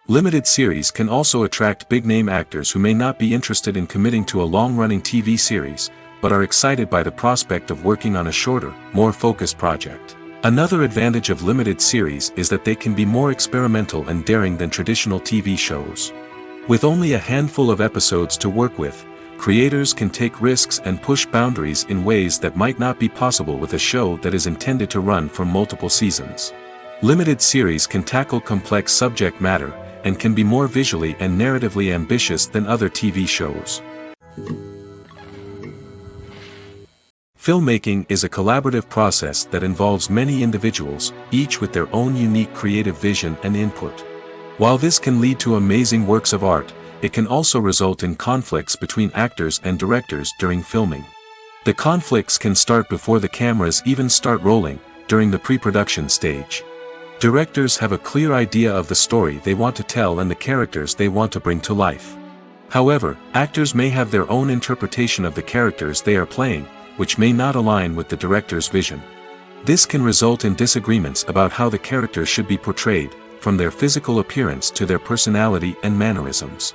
Limited series can also attract big-name actors who may not be interested in committing to a long-running TV series, but are excited by the prospect of working on a shorter, more focused project. Another advantage of limited series is that they can be more experimental and daring than traditional TV shows. With only a handful of episodes to work with, creators can take risks and push boundaries in ways that might not be possible with a show that is intended to run for multiple seasons. Limited series can tackle complex subject matter, and can be more visually and narratively ambitious than other TV shows. Filmmaking is a collaborative process that involves many individuals, each with their own unique creative vision and input. While this can lead to amazing works of art, it can also result in conflicts between actors and directors during filming. The conflicts can start before the cameras even start rolling, during the pre-production stage. Directors have a clear idea of the story they want to tell and the characters they want to bring to life. However, actors may have their own interpretation of the characters they are playing, which may not align with the director's vision. This can result in disagreements about how the characters should be portrayed, from their physical appearance to their personality and mannerisms.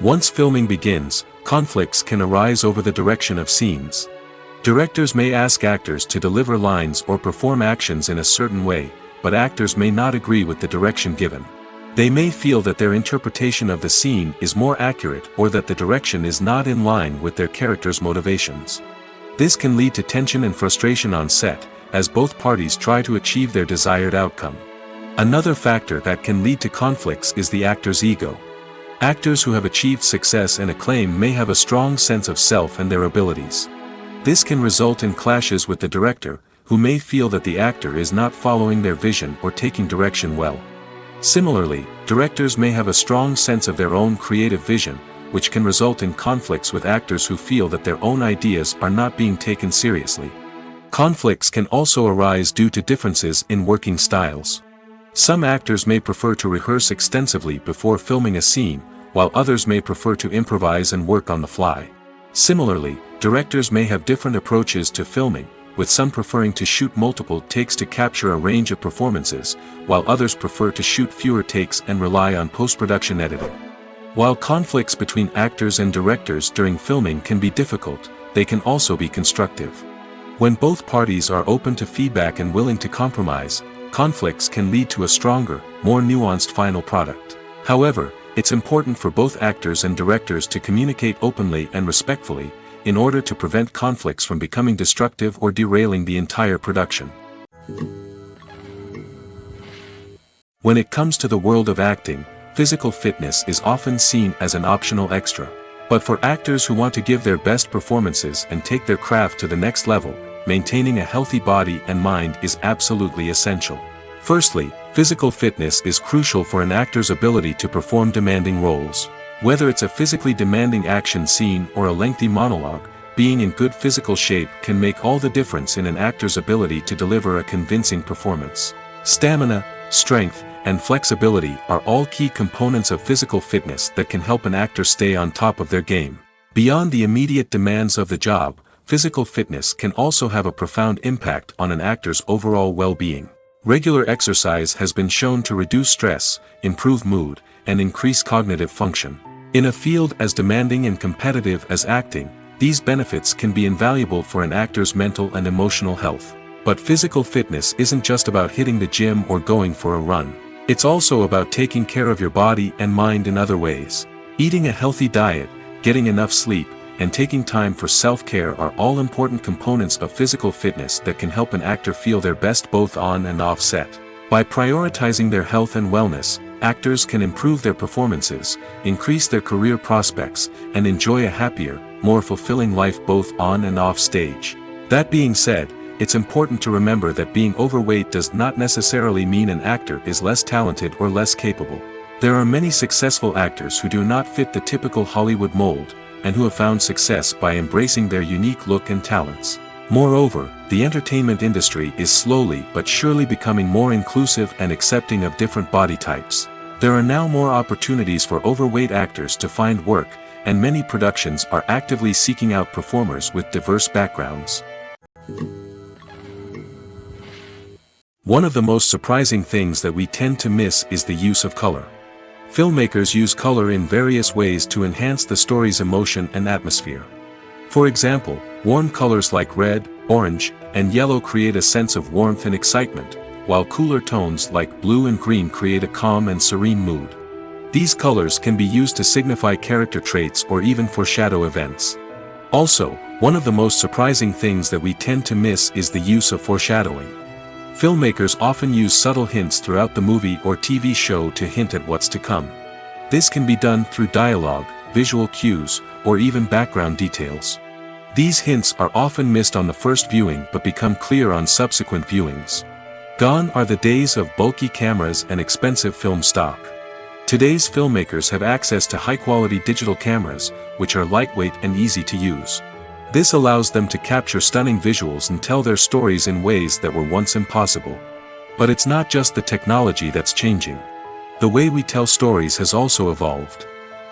Once filming begins, conflicts can arise over the direction of scenes. Directors may ask actors to deliver lines or perform actions in a certain way, but actors may not agree with the direction given. They may feel that their interpretation of the scene is more accurate or that the direction is not in line with their character's motivations. This can lead to tension and frustration on set, as both parties try to achieve their desired outcome. Another factor that can lead to conflicts is the actor's ego. Actors who have achieved success and acclaim may have a strong sense of self and their abilities. This can result in clashes with the director, who may feel that the actor is not following their vision or taking direction well. Similarly, directors may have a strong sense of their own creative vision, which can result in conflicts with actors who feel that their own ideas are not being taken seriously. Conflicts can also arise due to differences in working styles. Some actors may prefer to rehearse extensively before filming a scene, while others may prefer to improvise and work on the fly. Similarly, directors may have different approaches to filming, with some preferring to shoot multiple takes to capture a range of performances, while others prefer to shoot fewer takes and rely on post-production editing. While conflicts between actors and directors during filming can be difficult, they can also be constructive. When both parties are open to feedback and willing to compromise, conflicts can lead to a stronger, more nuanced final product. However, it's important for both actors and directors to communicate openly and respectfully, in order to prevent conflicts from becoming destructive or derailing the entire production. When it comes to the world of acting, physical fitness is often seen as an optional extra. But for actors who want to give their best performances and take their craft to the next level, maintaining a healthy body and mind is absolutely essential. Firstly, physical fitness is crucial for an actor's ability to perform demanding roles. Whether it's a physically demanding action scene or a lengthy monologue, being in good physical shape can make all the difference in an actor's ability to deliver a convincing performance. Stamina, strength, and flexibility are all key components of physical fitness that can help an actor stay on top of their game. Beyond the immediate demands of the job, physical fitness can also have a profound impact on an actor's overall well-being. Regular exercise has been shown to reduce stress, improve mood, and increase cognitive function. In a field as demanding and competitive as acting, these benefits can be invaluable for an actor's mental and emotional health. But physical fitness isn't just about hitting the gym or going for a run. It's also about taking care of your body and mind in other ways. Eating a healthy diet, getting enough sleep, and taking time for self-care are all important components of physical fitness that can help an actor feel their best both on and off set. By prioritizing their health and wellness, actors can improve their performances, increase their career prospects, and enjoy a happier, more fulfilling life both on and off stage. That being said, it's important to remember that being overweight does not necessarily mean an actor is less talented or less capable. There are many successful actors who do not fit the typical Hollywood mold, and who have found success by embracing their unique look and talents. Moreover, the entertainment industry is slowly but surely becoming more inclusive and accepting of different body types. There are now more opportunities for overweight actors to find work, and many productions are actively seeking out performers with diverse backgrounds. One of the most surprising things that we tend to miss is the use of color. Filmmakers use color in various ways to enhance the story's emotion and atmosphere. For example, warm colors like red, orange, and yellow create a sense of warmth and excitement, while cooler tones like blue and green create a calm and serene mood. These colors can be used to signify character traits or even foreshadow events. Also, one of the most surprising things that we tend to miss is the use of foreshadowing. Filmmakers often use subtle hints throughout the movie or TV show to hint at what's to come. This can be done through dialogue, visual cues, or even background details. These hints are often missed on the first viewing but become clear on subsequent viewings. Gone are the days of bulky cameras and expensive film stock. Today's filmmakers have access to high-quality digital cameras, which are lightweight and easy to use. This allows them to capture stunning visuals and tell their stories in ways that were once impossible. But it's not just the technology that's changing. The way we tell stories has also evolved.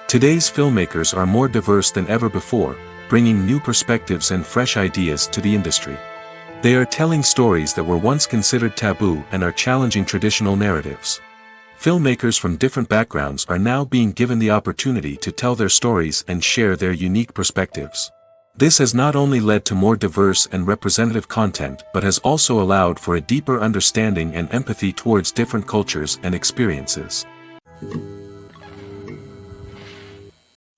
Today's filmmakers are more diverse than ever before, bringing new perspectives and fresh ideas to the industry. They are telling stories that were once considered taboo and are challenging traditional narratives. Filmmakers from different backgrounds are now being given the opportunity to tell their stories and share their unique perspectives. This has not only led to more diverse and representative content but has also allowed for a deeper understanding and empathy towards different cultures and experiences.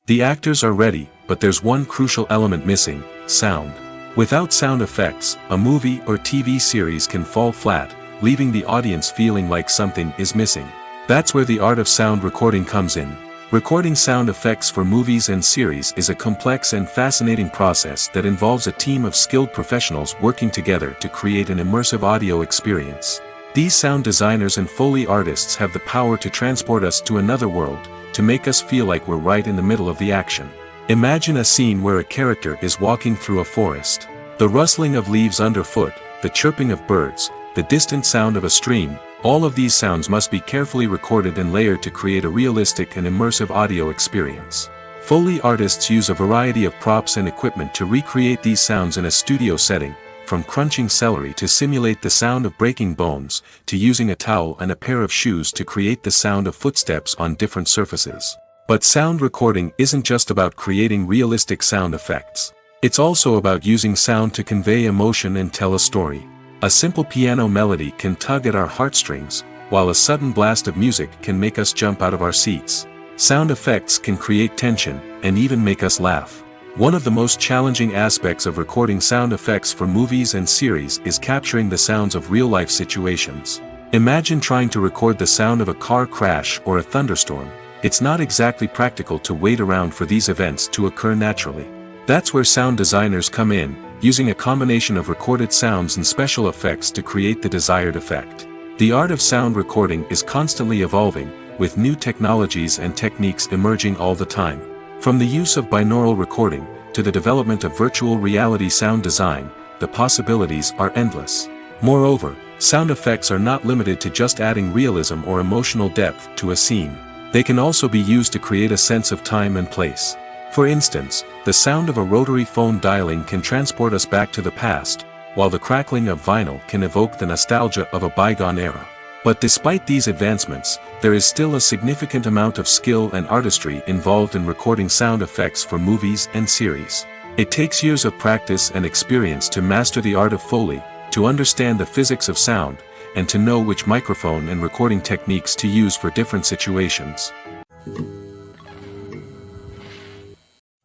The actors are ready, but there's one crucial element missing: sound. Without sound effects, a movie or TV series can fall flat, leaving the audience feeling like something is missing. That's where the art of sound recording comes in. Recording sound effects for movies and series is a complex and fascinating process that involves a team of skilled professionals working together to create an immersive audio experience. These sound designers and Foley artists have the power to transport us to another world, to make us feel like we're right in the middle of the action. Imagine a scene where a character is walking through a forest. The rustling of leaves underfoot, the chirping of birds, the distant sound of a stream, all of these sounds must be carefully recorded and layered to create a realistic and immersive audio experience. Foley artists use a variety of props and equipment to recreate these sounds in a studio setting, from crunching celery to simulate the sound of breaking bones, to using a towel and a pair of shoes to create the sound of footsteps on different surfaces. But sound recording isn't just about creating realistic sound effects. It's also about using sound to convey emotion and tell a story. A simple piano melody can tug at our heartstrings, while a sudden blast of music can make us jump out of our seats. Sound effects can create tension, and even make us laugh. One of the most challenging aspects of recording sound effects for movies and series is capturing the sounds of real-life situations. Imagine trying to record the sound of a car crash or a thunderstorm. It's not exactly practical to wait around for these events to occur naturally. That's where sound designers come in, using a combination of recorded sounds and special effects to create the desired effect. The art of sound recording is constantly evolving, with new technologies and techniques emerging all the time. From the use of binaural recording, to the development of virtual reality sound design, the possibilities are endless. Moreover, sound effects are not limited to just adding realism or emotional depth to a scene. They can also be used to create a sense of time and place. For instance, the sound of a rotary phone dialing can transport us back to the past, while the crackling of vinyl can evoke the nostalgia of a bygone era. But despite these advancements, there is still a significant amount of skill and artistry involved in recording sound effects for movies and series. It takes years of practice and experience to master the art of Foley, to understand the physics of sound, and to know which microphone and recording techniques to use for different situations.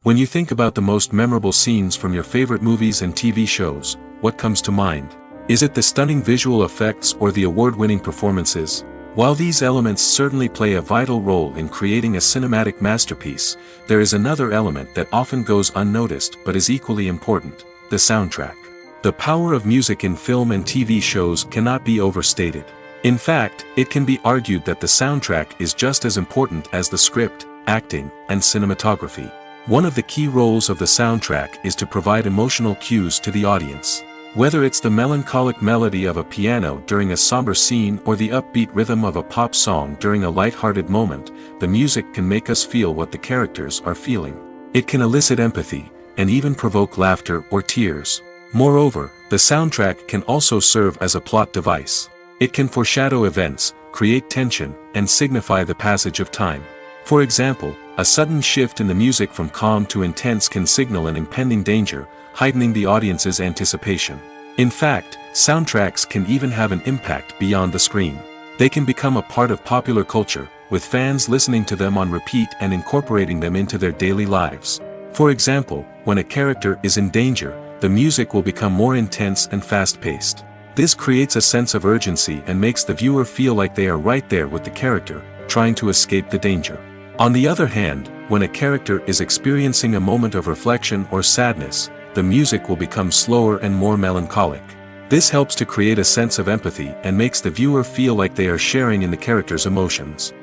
When you think about the most memorable scenes from your favorite movies and TV shows, what comes to mind? Is it the stunning visual effects or the award-winning performances? While these elements certainly play a vital role in creating a cinematic masterpiece, there is another element that often goes unnoticed but is equally important: the soundtrack. The power of music in film and TV shows cannot be overstated. In fact, it can be argued that the soundtrack is just as important as the script, acting, and cinematography. One of the key roles of the soundtrack is to provide emotional cues to the audience. Whether it's the melancholic melody of a piano during a somber scene or the upbeat rhythm of a pop song during a light-hearted moment, the music can make us feel what the characters are feeling. It can elicit empathy, and even provoke laughter or tears. Moreover, the soundtrack can also serve as a plot device. It can foreshadow events, create tension, and signify the passage of time. For example, a sudden shift in the music from calm to intense can signal an impending danger, heightening the audience's anticipation. In fact, soundtracks can even have an impact beyond the screen. They can become a part of popular culture, with fans listening to them on repeat and incorporating them into their daily lives. For example, when a character is in danger, the music will become more intense and fast-paced. This creates a sense of urgency and makes the viewer feel like they are right there with the character, trying to escape the danger. On the other hand, when a character is experiencing a moment of reflection or sadness, the music will become slower and more melancholic. This helps to create a sense of empathy and makes the viewer feel like they are sharing in the character's emotions.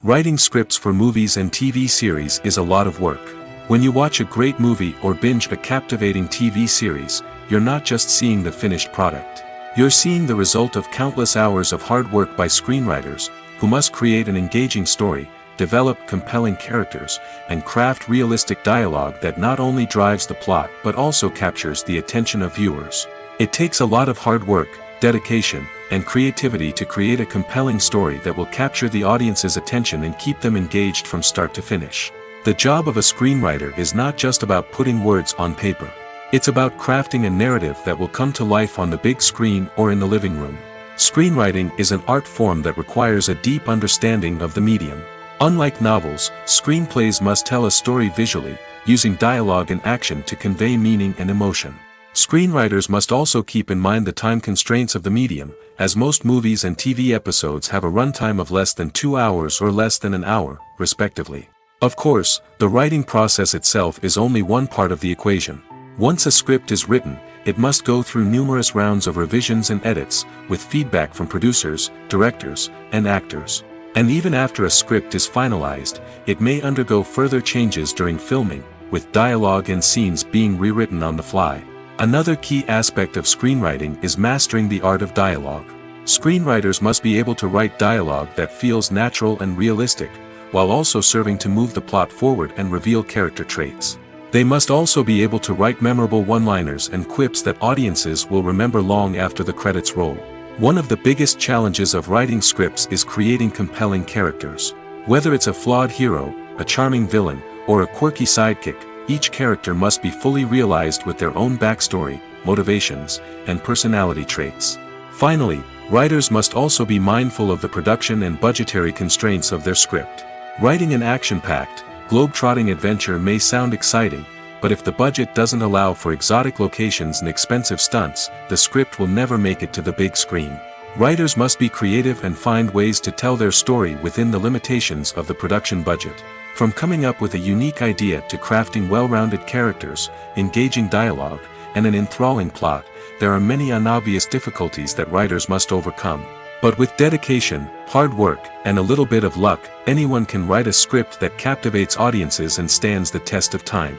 Writing scripts for movies and TV series is a lot of work. When you watch a great movie or binge a captivating TV series, you're not just seeing the finished product. You're seeing the result of countless hours of hard work by screenwriters, who must create an engaging story, develop compelling characters, and craft realistic dialogue that not only drives the plot but also captures the attention of viewers. It takes a lot of hard work, dedication, and creativity to create a compelling story that will capture the audience's attention and keep them engaged from start to finish. The job of a screenwriter is not just about putting words on paper. It's about crafting a narrative that will come to life on the big screen or in the living room. Screenwriting is an art form that requires a deep understanding of the medium. Unlike novels, screenplays must tell a story visually, using dialogue and action to convey meaning and emotion. Screenwriters must also keep in mind the time constraints of the medium, as most movies and TV episodes have a runtime of less than 2 hours or less than an hour, respectively. Of course, the writing process itself is only one part of the equation. Once a script is written, it must go through numerous rounds of revisions and edits, with feedback from producers, directors, and actors. And even after a script is finalized, it may undergo further changes during filming, with dialogue and scenes being rewritten on the fly. Another key aspect of screenwriting is mastering the art of dialogue. Screenwriters must be able to write dialogue that feels natural and realistic, while also serving to move the plot forward and reveal character traits. They must also be able to write memorable one-liners and quips that audiences will remember long after the credits roll. One of the biggest challenges of writing scripts is creating compelling characters. Whether it's a flawed hero, a charming villain, or a quirky sidekick, each character must be fully realized with their own backstory, motivations, and personality traits. Finally, writers must also be mindful of the production and budgetary constraints of their script. Writing an action-packed, globe-trotting adventure may sound exciting, but if the budget doesn't allow for exotic locations and expensive stunts, the script will never make it to the big screen. Writers must be creative and find ways to tell their story within the limitations of the production budget. From coming up with a unique idea to crafting well-rounded characters, engaging dialogue, and an enthralling plot, there are many unobvious difficulties that writers must overcome. But with dedication, hard work, and a little bit of luck, anyone can write a script that captivates audiences and stands the test of time.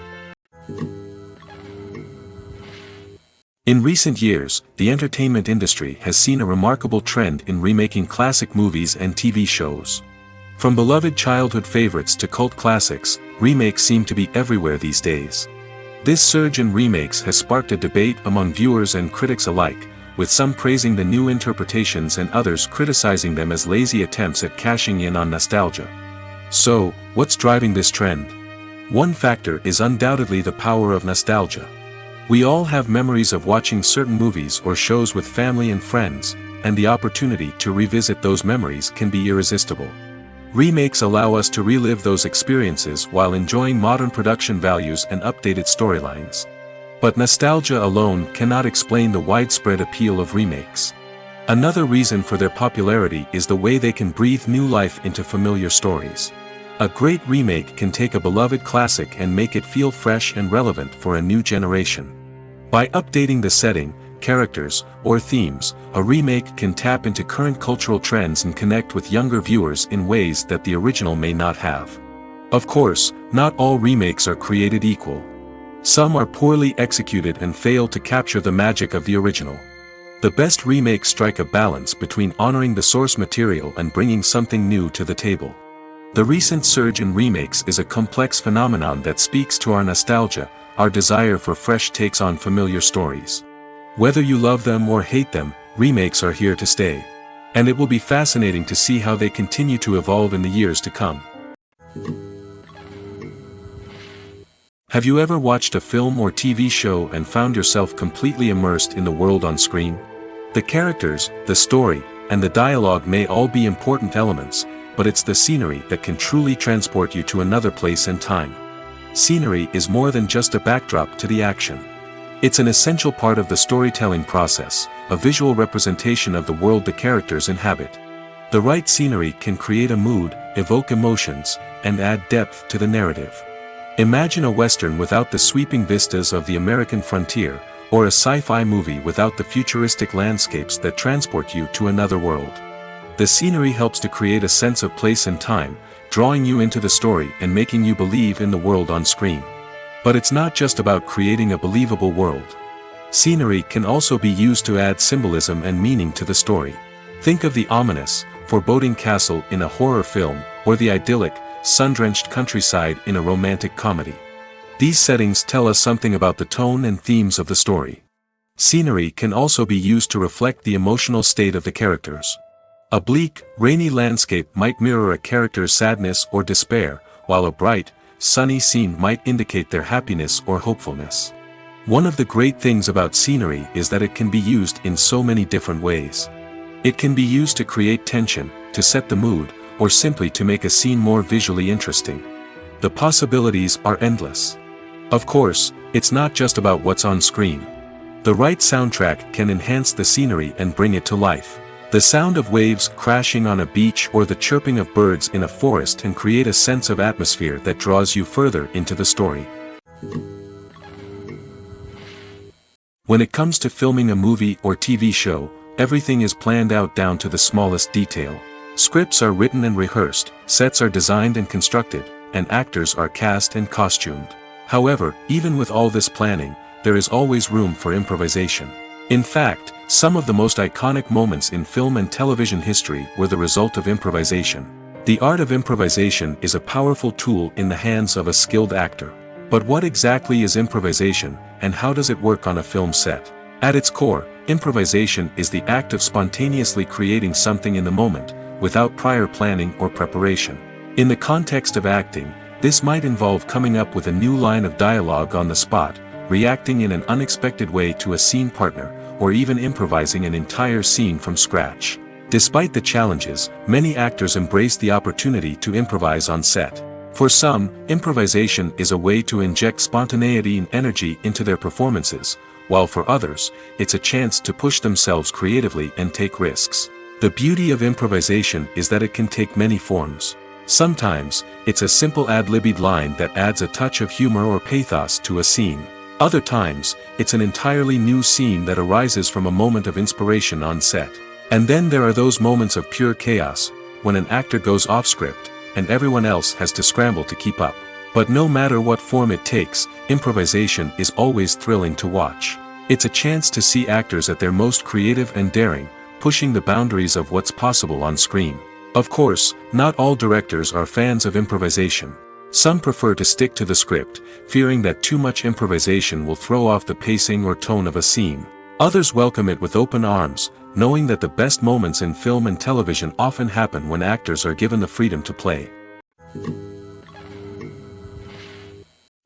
In recent years, the entertainment industry has seen a remarkable trend in remaking classic movies and TV shows. From beloved childhood favorites to cult classics, remakes seem to be everywhere these days. This surge in remakes has sparked a debate among viewers and critics alike, with some praising the new interpretations and others criticizing them as lazy attempts at cashing in on nostalgia. So, what's driving this trend? One factor is undoubtedly the power of nostalgia. We all have memories of watching certain movies or shows with family and friends, and the opportunity to revisit those memories can be irresistible. Remakes allow us to relive those experiences while enjoying modern production values and updated storylines. But nostalgia alone cannot explain the widespread appeal of remakes. Another reason for their popularity is the way they can breathe new life into familiar stories. A great remake can take a beloved classic and make it feel fresh and relevant for a new generation. By updating the setting, characters, or themes, a remake can tap into current cultural trends and connect with younger viewers in ways that the original may not have. Of course, not all remakes are created equal. Some are poorly executed and fail to capture the magic of the original. The best remakes strike a balance between honoring the source material and bringing something new to the table. The recent surge in remakes is a complex phenomenon that speaks to our nostalgia, our desire for fresh takes on familiar stories. Whether you love them or hate them, remakes are here to stay. And it will be fascinating to see how they continue to evolve in the years to come. Have you ever watched a film or TV show and found yourself completely immersed in the world on screen? The characters, the story, and the dialogue may all be important elements, but it's the scenery that can truly transport you to another place and time. Scenery is more than just a backdrop to the action. It's an essential part of the storytelling process, a visual representation of the world the characters inhabit. The right scenery can create a mood, evoke emotions, and add depth to the narrative. Imagine a Western without the sweeping vistas of the American frontier, or a sci-fi movie without the futuristic landscapes that transport you to another world. The scenery helps to create a sense of place and time, drawing you into the story and making you believe in the world on screen. But it's not just about creating a believable world. Scenery can also be used to add symbolism and meaning to the story. Think of the ominous, foreboding castle in a horror film, or the idyllic, sun-drenched countryside in a romantic comedy. These settings tell us something about the tone and themes of the story. Scenery can also be used to reflect the emotional state of the characters. A bleak, rainy landscape might mirror a character's sadness or despair, while a bright, sunny scene might indicate their happiness or hopefulness. One of the great things about scenery is that it can be used in so many different ways. It can be used to create tension, to set the mood, or simply to make a scene more visually interesting. The possibilities are endless. Of course, it's not just about what's on screen. The right soundtrack can enhance the scenery and bring it to life. The sound of waves crashing on a beach or the chirping of birds in a forest can create a sense of atmosphere that draws you further into the story. When it comes to filming a movie or TV show, everything is planned out down to the smallest detail. Scripts are written and rehearsed, sets are designed and constructed, and actors are cast and costumed. However, even with all this planning, there is always room for improvisation. In fact, some of the most iconic moments in film and television history were the result of improvisation. The art of improvisation is a powerful tool in the hands of a skilled actor. But what exactly is improvisation, and how does it work on a film set? At its core, improvisation is the act of spontaneously creating something in the moment, without prior planning or preparation. In the context of acting, this might involve coming up with a new line of dialogue on the spot, reacting in an unexpected way to a scene partner, or even improvising an entire scene from scratch. Despite the challenges, many actors embrace the opportunity to improvise on set. For some, improvisation is a way to inject spontaneity and energy into their performances, while for others, it's a chance to push themselves creatively and take risks. The beauty of improvisation is that it can take many forms. Sometimes, it's a simple ad-libbed line that adds a touch of humor or pathos to a scene. Other times, it's an entirely new scene that arises from a moment of inspiration on set. And then there are those moments of pure chaos, when an actor goes off script, and everyone else has to scramble to keep up. But no matter what form it takes, improvisation is always thrilling to watch. It's a chance to see actors at their most creative and daring, pushing the boundaries of what's possible on screen. Of course, not all directors are fans of improvisation. Some prefer to stick to the script, fearing that too much improvisation will throw off the pacing or tone of a scene. Others welcome it with open arms, knowing that the best moments in film and television often happen when actors are given the freedom to play.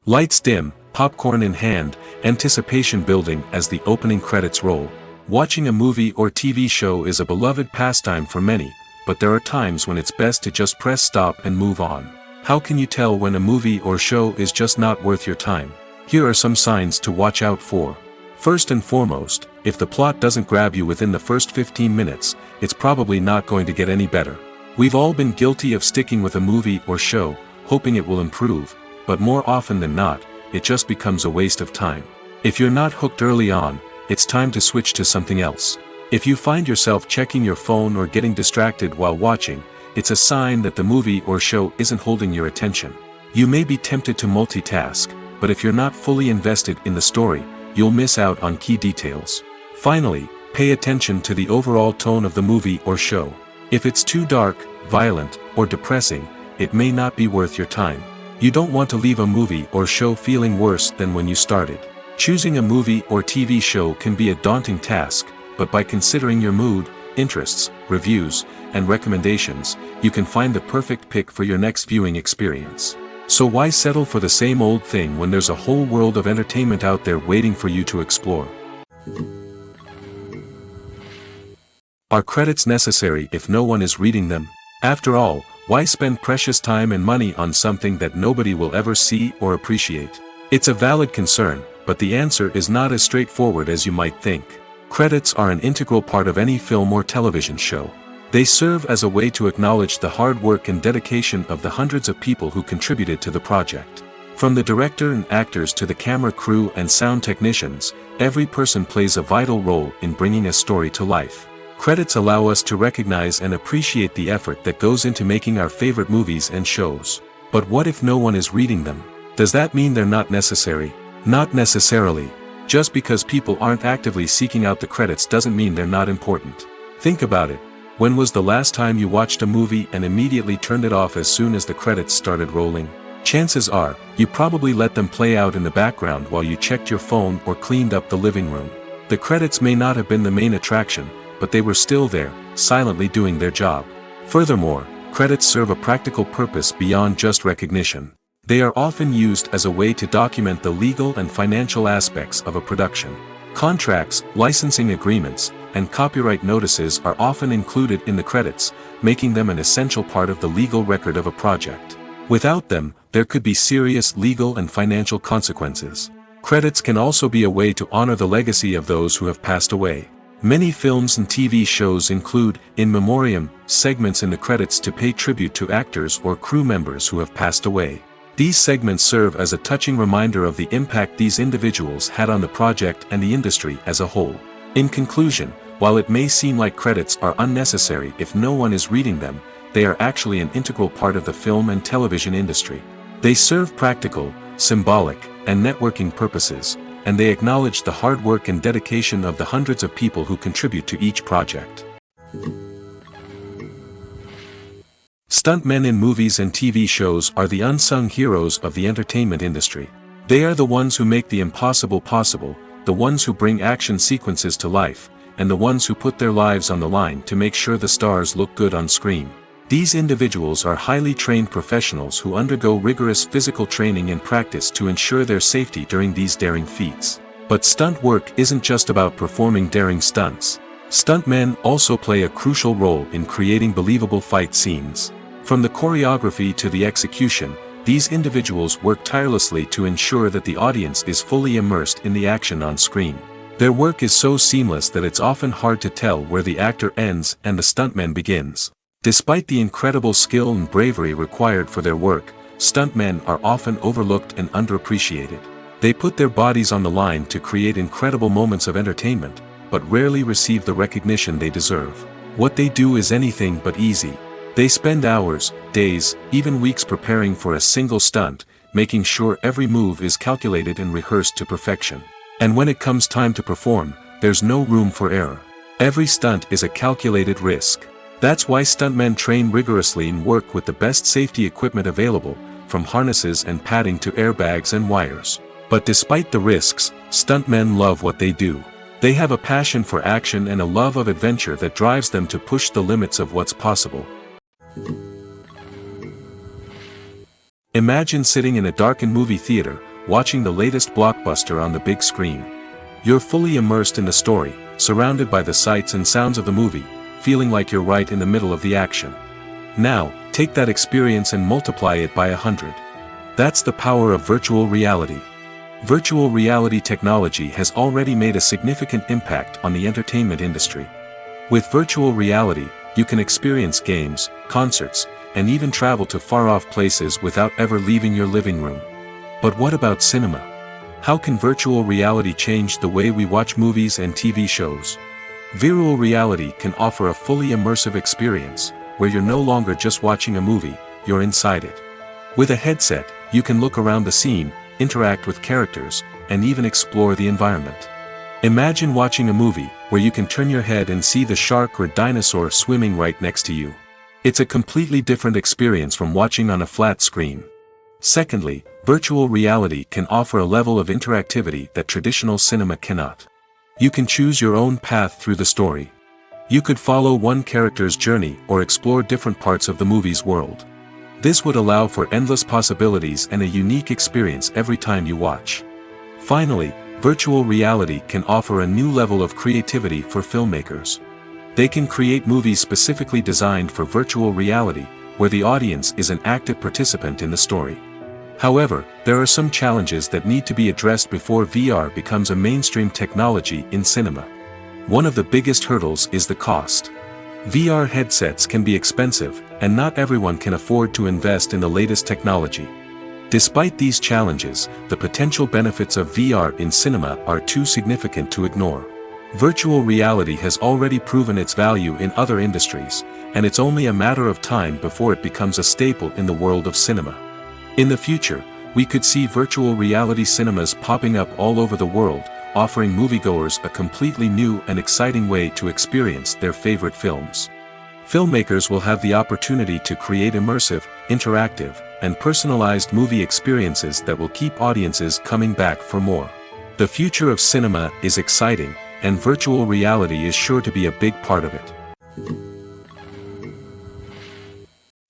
Lights dim, popcorn in hand, anticipation building as the opening credits roll. Watching a movie or TV show is a beloved pastime for many, but there are times when it's best to just press stop and move on. How can you tell when a movie or show is just not worth your time? Here are some signs to watch out for. First and foremost, if the plot doesn't grab you within the first 15 minutes, it's probably not going to get any better. We've all been guilty of sticking with a movie or show, hoping it will improve, but more often than not, it just becomes a waste of time. If you're not hooked early on, it's time to switch to something else. If you find yourself checking your phone or getting distracted while watching, it's a sign that the movie or show isn't holding your attention. You may be tempted to multitask, but if you're not fully invested in the story, you'll miss out on key details. Finally, pay attention to the overall tone of the movie or show. If it's too dark, violent, or depressing, it may not be worth your time. You don't want to leave a movie or show feeling worse than when you started. Choosing a movie or TV show can be a daunting task, but by considering your mood, interests, reviews, and recommendations, you can find the perfect pick for your next viewing experience. So why settle for the same old thing when there's a whole world of entertainment out there waiting for you to explore? Are credits necessary if no one is reading them? After all, why spend precious time and money on something that nobody will ever see or appreciate? It's a valid concern, but the answer is not as straightforward as you might think. Credits are an integral part of any film or television show. They serve as a way to acknowledge the hard work and dedication of the hundreds of people who contributed to the project. From the director and actors to the camera crew and sound technicians, every person plays a vital role in bringing a story to life. Credits allow us to recognize and appreciate the effort that goes into making our favorite movies and shows. But what if no one is reading them? Does that mean they're not necessary? Not necessarily. Just because people aren't actively seeking out the credits doesn't mean they're not important. Think about it. When was the last time you watched a movie and immediately turned it off as soon as the credits started rolling? Chances are, you probably let them play out in the background while you checked your phone or cleaned up the living room. The credits may not have been the main attraction, but they were still there, silently doing their job. Furthermore, credits serve a practical purpose beyond just recognition. They are often used as a way to document the legal and financial aspects of a production. Contracts, licensing agreements, and copyright notices are often included in the credits, making them an essential part of the legal record of a project. Without them, there could be serious legal and financial consequences. Credits can also be a way to honor the legacy of those who have passed away. Many films and TV shows include, in memoriam, segments in the credits to pay tribute to actors or crew members who have passed away. These segments serve as a touching reminder of the impact these individuals had on the project and the industry as a whole. In conclusion, while it may seem like credits are unnecessary if no one is reading them, they are actually an integral part of the film and television industry. They serve practical, symbolic, and networking purposes, and they acknowledge the hard work and dedication of the hundreds of people who contribute to each project. Stuntmen in movies and TV shows are the unsung heroes of the entertainment industry. They are the ones who make the impossible possible, the ones who bring action sequences to life, and the ones who put their lives on the line to make sure the stars look good on screen. These individuals are highly trained professionals who undergo rigorous physical training and practice to ensure their safety during these daring feats. But stunt work isn't just about performing daring stunts. Stuntmen also play a crucial role in creating believable fight scenes. From the choreography to the execution, these individuals work tirelessly to ensure that the audience is fully immersed in the action on screen. Their work is so seamless that it's often hard to tell where the actor ends and the stuntman begins. Despite the incredible skill and bravery required for their work, stuntmen are often overlooked and underappreciated. They put their bodies on the line to create incredible moments of entertainment, but rarely receive the recognition they deserve. What they do is anything but easy. They spend hours, days, even weeks preparing for a single stunt, making sure every move is calculated and rehearsed to perfection. And when it comes time to perform, there's no room for error. Every stunt is a calculated risk. That's why stuntmen train rigorously and work with the best safety equipment available, from harnesses and padding to airbags and wires. But despite the risks, stuntmen love what they do. They have a passion for action and a love of adventure that drives them to push the limits of what's possible. Imagine sitting in a darkened movie theater, watching the latest blockbuster on the big screen. You're fully immersed in the story, surrounded by the sights and sounds of the movie, feeling like you're right in the middle of the action. Now, take that experience and multiply it by 100. That's the power of virtual reality. Virtual reality technology has already made a significant impact on the entertainment industry. With virtual reality, you can experience games, concerts, and even travel to far-off places without ever leaving your living room. But what about cinema? How can virtual reality change the way we watch movies and TV shows? Virtual reality can offer a fully immersive experience, where you're no longer just watching a movie, you're inside it. With a headset, you can look around the scene, interact with characters, and even explore the environment. Imagine watching a movie, where you can turn your head and see the shark or dinosaur swimming right next to you. It's a completely different experience from watching on a flat screen. Secondly, virtual reality can offer a level of interactivity that traditional cinema cannot. You can choose your own path through the story. You could follow one character's journey or explore different parts of the movie's world. This would allow for endless possibilities and a unique experience every time you watch. Finally, virtual reality can offer a new level of creativity for filmmakers. They can create movies specifically designed for virtual reality, where the audience is an active participant in the story. However, there are some challenges that need to be addressed before VR becomes a mainstream technology in cinema. One of the biggest hurdles is the cost. VR headsets can be expensive, and not everyone can afford to invest in the latest technology. Despite these challenges, the potential benefits of VR in cinema are too significant to ignore. Virtual reality has already proven its value in other industries, and it's only a matter of time before it becomes a staple in the world of cinema. In the future, we could see virtual reality cinemas popping up all over the world, offering moviegoers a completely new and exciting way to experience their favorite films. Filmmakers will have the opportunity to create immersive, interactive, and personalized movie experiences that will keep audiences coming back for more. The future of cinema is exciting, and virtual reality is sure to be a big part of it.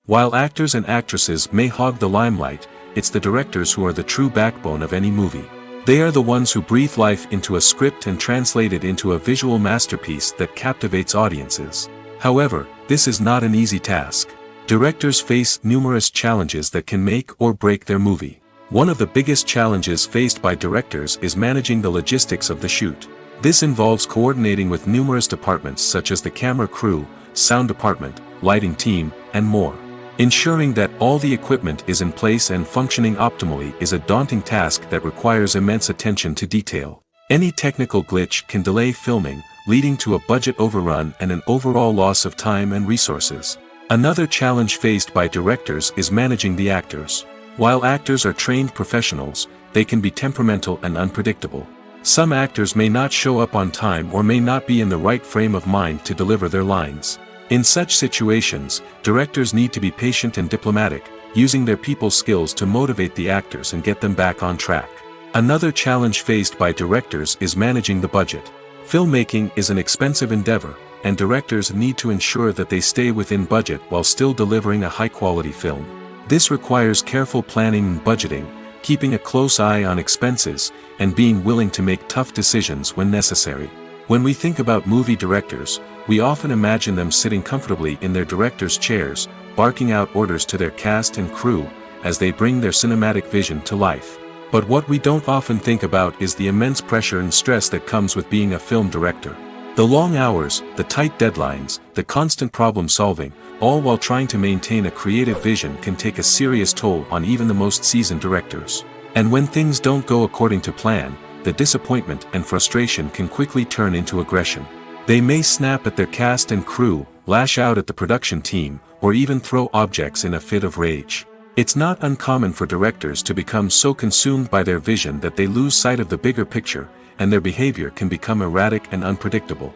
While actors and actresses may hog the limelight, it's the directors who are the true backbone of any movie. They are the ones who breathe life into a script and translate it into a visual masterpiece that captivates audiences. However, this is not an easy task. Directors face numerous challenges that can make or break their movie. One of the biggest challenges faced by directors is managing the logistics of the shoot. This involves coordinating with numerous departments such as the camera crew, sound department, lighting team, and more. Ensuring that all the equipment is in place and functioning optimally is a daunting task that requires immense attention to detail. Any technical glitch can delay filming, leading to a budget overrun and an overall loss of time and resources. Another challenge faced by directors is managing the actors. While actors are trained professionals, they can be temperamental and unpredictable. Some actors may not show up on time or may not be in the right frame of mind to deliver their lines. In such situations, directors need to be patient and diplomatic, using their people skills to motivate the actors and get them back on track. Another challenge faced by directors is managing the budget. Filmmaking is an expensive endeavor, and directors need to ensure that they stay within budget while still delivering a high-quality film. This requires careful planning and budgeting, keeping a close eye on expenses, and being willing to make tough decisions when necessary. When we think about movie directors, we often imagine them sitting comfortably in their director's chairs, barking out orders to their cast and crew, as they bring their cinematic vision to life. But what we don't often think about is the immense pressure and stress that comes with being a film director. The long hours, the tight deadlines, the constant problem solving, all while trying to maintain a creative vision can take a serious toll on even the most seasoned directors. And when things don't go according to plan, the disappointment and frustration can quickly turn into aggression. They may snap at their cast and crew, lash out at the production team, or even throw objects in a fit of rage. It's not uncommon for directors to become so consumed by their vision that they lose sight of the bigger picture, and their behavior can become erratic and unpredictable.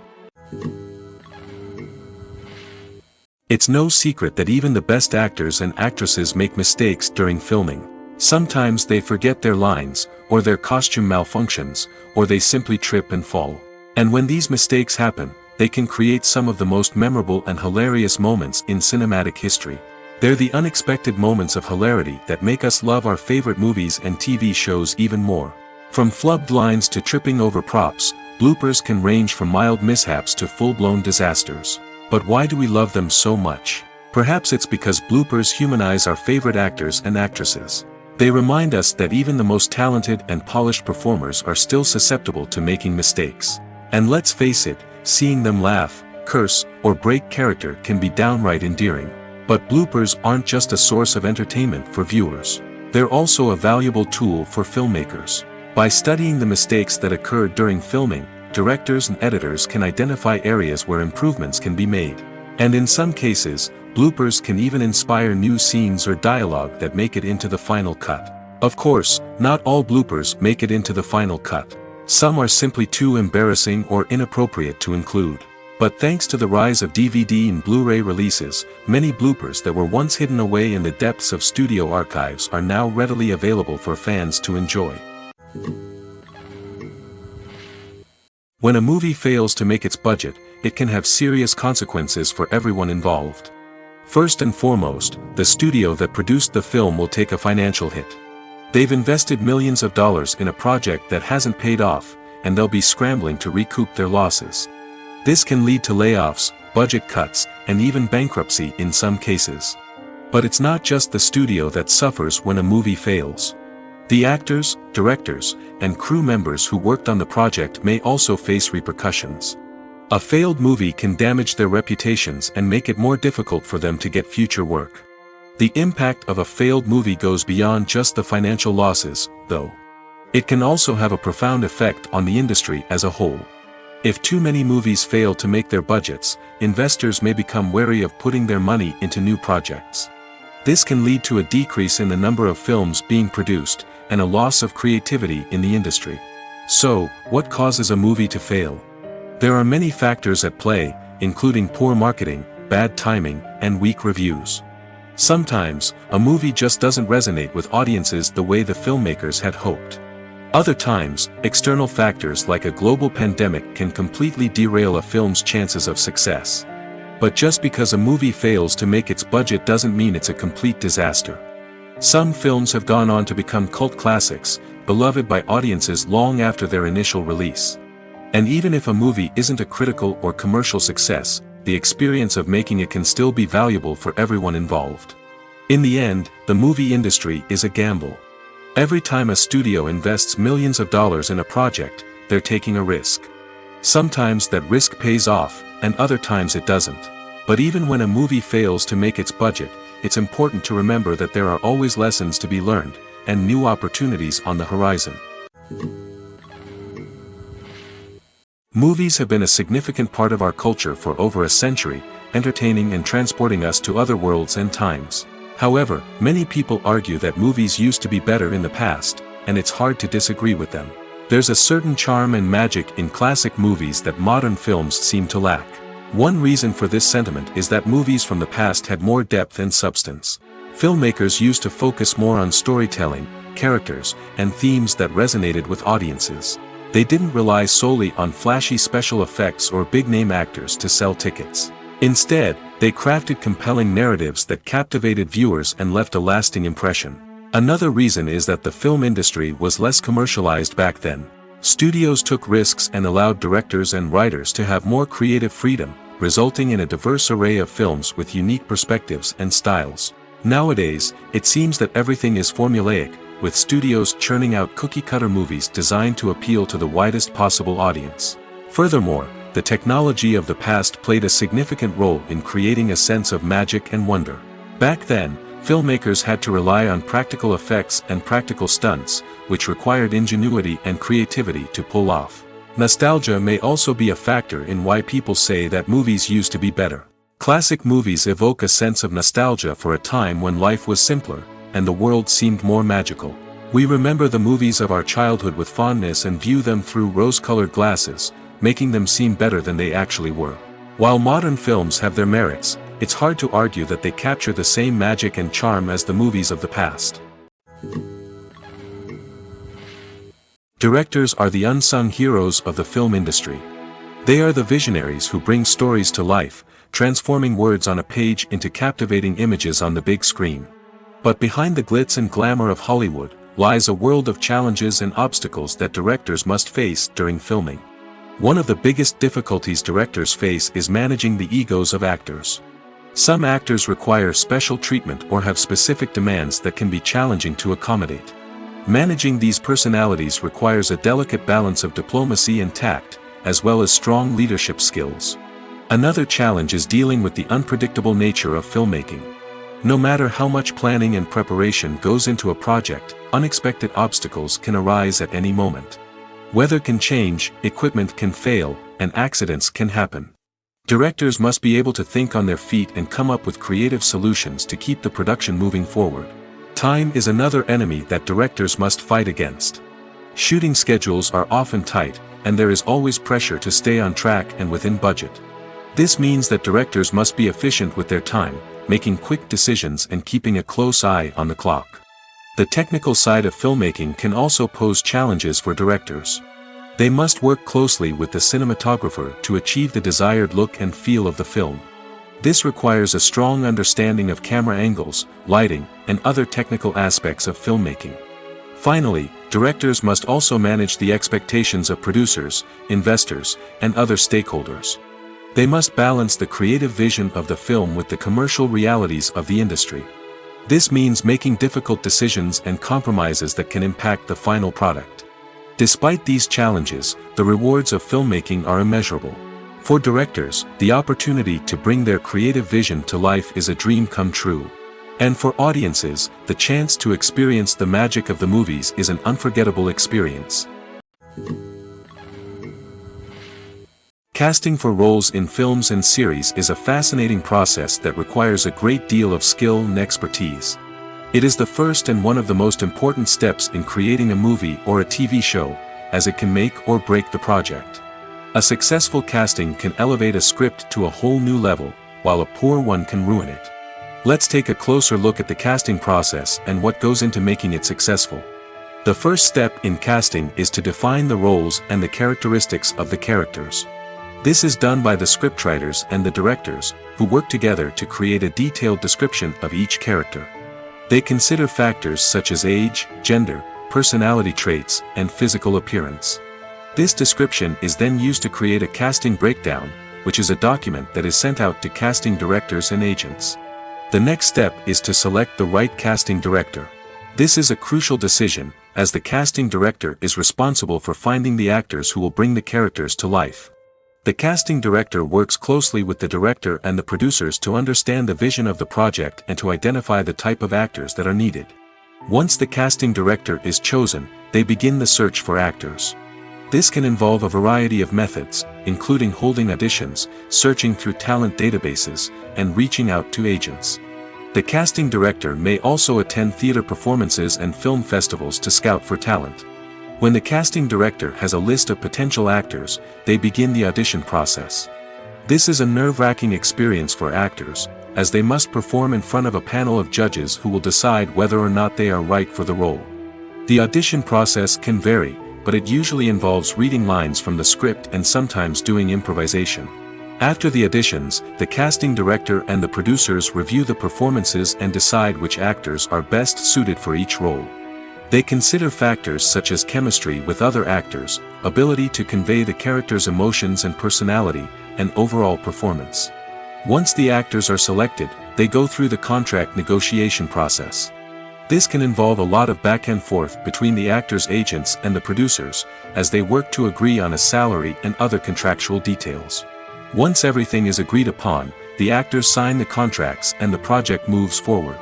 It's no secret that even the best actors and actresses make mistakes during filming. Sometimes they forget their lines, or their costume malfunctions, or they simply trip and fall. And when these mistakes happen, they can create some of the most memorable and hilarious moments in cinematic history. They're the unexpected moments of hilarity that make us love our favorite movies and TV shows even more. From flubbed lines to tripping over props, bloopers can range from mild mishaps to full-blown disasters. But why do we love them so much? Perhaps it's because bloopers humanize our favorite actors and actresses. They remind us that even the most talented and polished performers are still susceptible to making mistakes. And let's face it, seeing them laugh, curse, or break character can be downright endearing. But bloopers aren't just a source of entertainment for viewers. They're also a valuable tool for filmmakers. By studying the mistakes that occurred during filming, directors and editors can identify areas where improvements can be made. And in some cases, bloopers can even inspire new scenes or dialogue that make it into the final cut. Of course, not all bloopers make it into the final cut. Some are simply too embarrassing or inappropriate to include. But thanks to the rise of DVD and Blu-ray releases, many bloopers that were once hidden away in the depths of studio archives are now readily available for fans to enjoy. When a movie fails to make its budget, it can have serious consequences for everyone involved. First and foremost, the studio that produced the film will take a financial hit. They've invested millions of dollars in a project that hasn't paid off, and they'll be scrambling to recoup their losses. This can lead to layoffs, budget cuts, and even bankruptcy in some cases. But it's not just the studio that suffers when a movie fails. The actors, directors, and crew members who worked on the project may also face repercussions. A failed movie can damage their reputations and make it more difficult for them to get future work. The impact of a failed movie goes beyond just the financial losses, though. It can also have a profound effect on the industry as a whole. If too many movies fail to make their budgets, investors may become wary of putting their money into new projects. This can lead to a decrease in the number of films being produced, and a loss of creativity in the industry. So, what causes a movie to fail? There are many factors at play, including poor marketing, bad timing, and weak reviews. Sometimes, a movie just doesn't resonate with audiences the way the filmmakers had hoped. Other times, external factors like a global pandemic can completely derail a film's chances of success. But just because a movie fails to make its budget doesn't mean it's a complete disaster. Some films have gone on to become cult classics, beloved by audiences long after their initial release. And even if a movie isn't a critical or commercial success, the experience of making it can still be valuable for everyone involved. In the end, the movie industry is a gamble. Every time a studio invests millions of dollars in a project, they're taking a risk. Sometimes that risk pays off, and other times it doesn't. But even when a movie fails to make its budget, it's important to remember that there are always lessons to be learned, and new opportunities on the horizon. Movies have been a significant part of our culture for over a century, entertaining and transporting us to other worlds and times. However, many people argue that movies used to be better in the past, and it's hard to disagree with them. There's a certain charm and magic in classic movies that modern films seem to lack. One reason for this sentiment is that movies from the past had more depth and substance. Filmmakers used to focus more on storytelling, characters, and themes that resonated with audiences. They didn't rely solely on flashy special effects or big-name actors to sell tickets. Instead, they crafted compelling narratives that captivated viewers and left a lasting impression. Another reason is that the film industry was less commercialized back then. Studios took risks and allowed directors and writers to have more creative freedom, resulting in a diverse array of films with unique perspectives and styles. Nowadays, it seems that everything is formulaic, with studios churning out cookie-cutter movies designed to appeal to the widest possible audience. Furthermore, the technology of the past played a significant role in creating a sense of magic and wonder. Back then, filmmakers had to rely on practical effects and practical stunts, which required ingenuity and creativity to pull off. Nostalgia may also be a factor in why people say that movies used to be better. Classic movies evoke a sense of nostalgia for a time when life was simpler, and the world seemed more magical. We remember the movies of our childhood with fondness and view them through rose-colored glasses, making them seem better than they actually were. While modern films have their merits, it's hard to argue that they capture the same magic and charm as the movies of the past. Directors are the unsung heroes of the film industry. They are the visionaries who bring stories to life, transforming words on a page into captivating images on the big screen. But behind the glitz and glamour of Hollywood, lies a world of challenges and obstacles that directors must face during filming. One of the biggest difficulties directors face is managing the egos of actors. Some actors require special treatment or have specific demands that can be challenging to accommodate. Managing these personalities requires a delicate balance of diplomacy and tact, as well as strong leadership skills. Another challenge is dealing with the unpredictable nature of filmmaking. No matter how much planning and preparation goes into a project, unexpected obstacles can arise at any moment. Weather can change, equipment can fail, and accidents can happen. Directors must be able to think on their feet and come up with creative solutions to keep the production moving forward. Time is another enemy that directors must fight against. Shooting schedules are often tight, and there is always pressure to stay on track and within budget. This means that directors must be efficient with their time, making quick decisions and keeping a close eye on the clock. The technical side of filmmaking can also pose challenges for directors. They must work closely with the cinematographer to achieve the desired look and feel of the film. This requires a strong understanding of camera angles, lighting, and other technical aspects of filmmaking. Finally, directors must also manage the expectations of producers, investors, and other stakeholders. They must balance the creative vision of the film with the commercial realities of the industry. This means making difficult decisions and compromises that can impact the final product. Despite these challenges, the rewards of filmmaking are immeasurable. For directors, the opportunity to bring their creative vision to life is a dream come true. And for audiences, the chance to experience the magic of the movies is an unforgettable experience. Casting for roles in films and series is a fascinating process that requires a great deal of skill and expertise. It is the first and one of the most important steps in creating a movie or a TV show, as it can make or break the project. A successful casting can elevate a script to a whole new level, while a poor one can ruin it. Let's take a closer look at the casting process and what goes into making it successful. The first step in casting is to define the roles and the characteristics of the characters. This is done by the scriptwriters and the directors, who work together to create a detailed description of each character. They consider factors such as age, gender, personality traits, and physical appearance. This description is then used to create a casting breakdown, which is a document that is sent out to casting directors and agents. The next step is to select the right casting director. This is a crucial decision, as the casting director is responsible for finding the actors who will bring the characters to life. The casting director works closely with the director and the producers to understand the vision of the project and to identify the type of actors that are needed. Once the casting director is chosen, they begin the search for actors. This can involve a variety of methods, including holding auditions, searching through talent databases, and reaching out to agents. The casting director may also attend theater performances and film festivals to scout for talent. When the casting director has a list of potential actors, they begin the audition process. This is a nerve-wracking experience for actors, as they must perform in front of a panel of judges who will decide whether or not they are right for the role. The audition process can vary, but it usually involves reading lines from the script and sometimes doing improvisation. After the auditions, the casting director and the producers review the performances and decide which actors are best suited for each role. They consider factors such as chemistry with other actors, ability to convey the character's emotions and personality, and overall performance. Once the actors are selected, they go through the contract negotiation process. This can involve a lot of back and forth between the actors' agents and the producers, as they work to agree on a salary and other contractual details. Once everything is agreed upon, the actors sign the contracts and the project moves forward.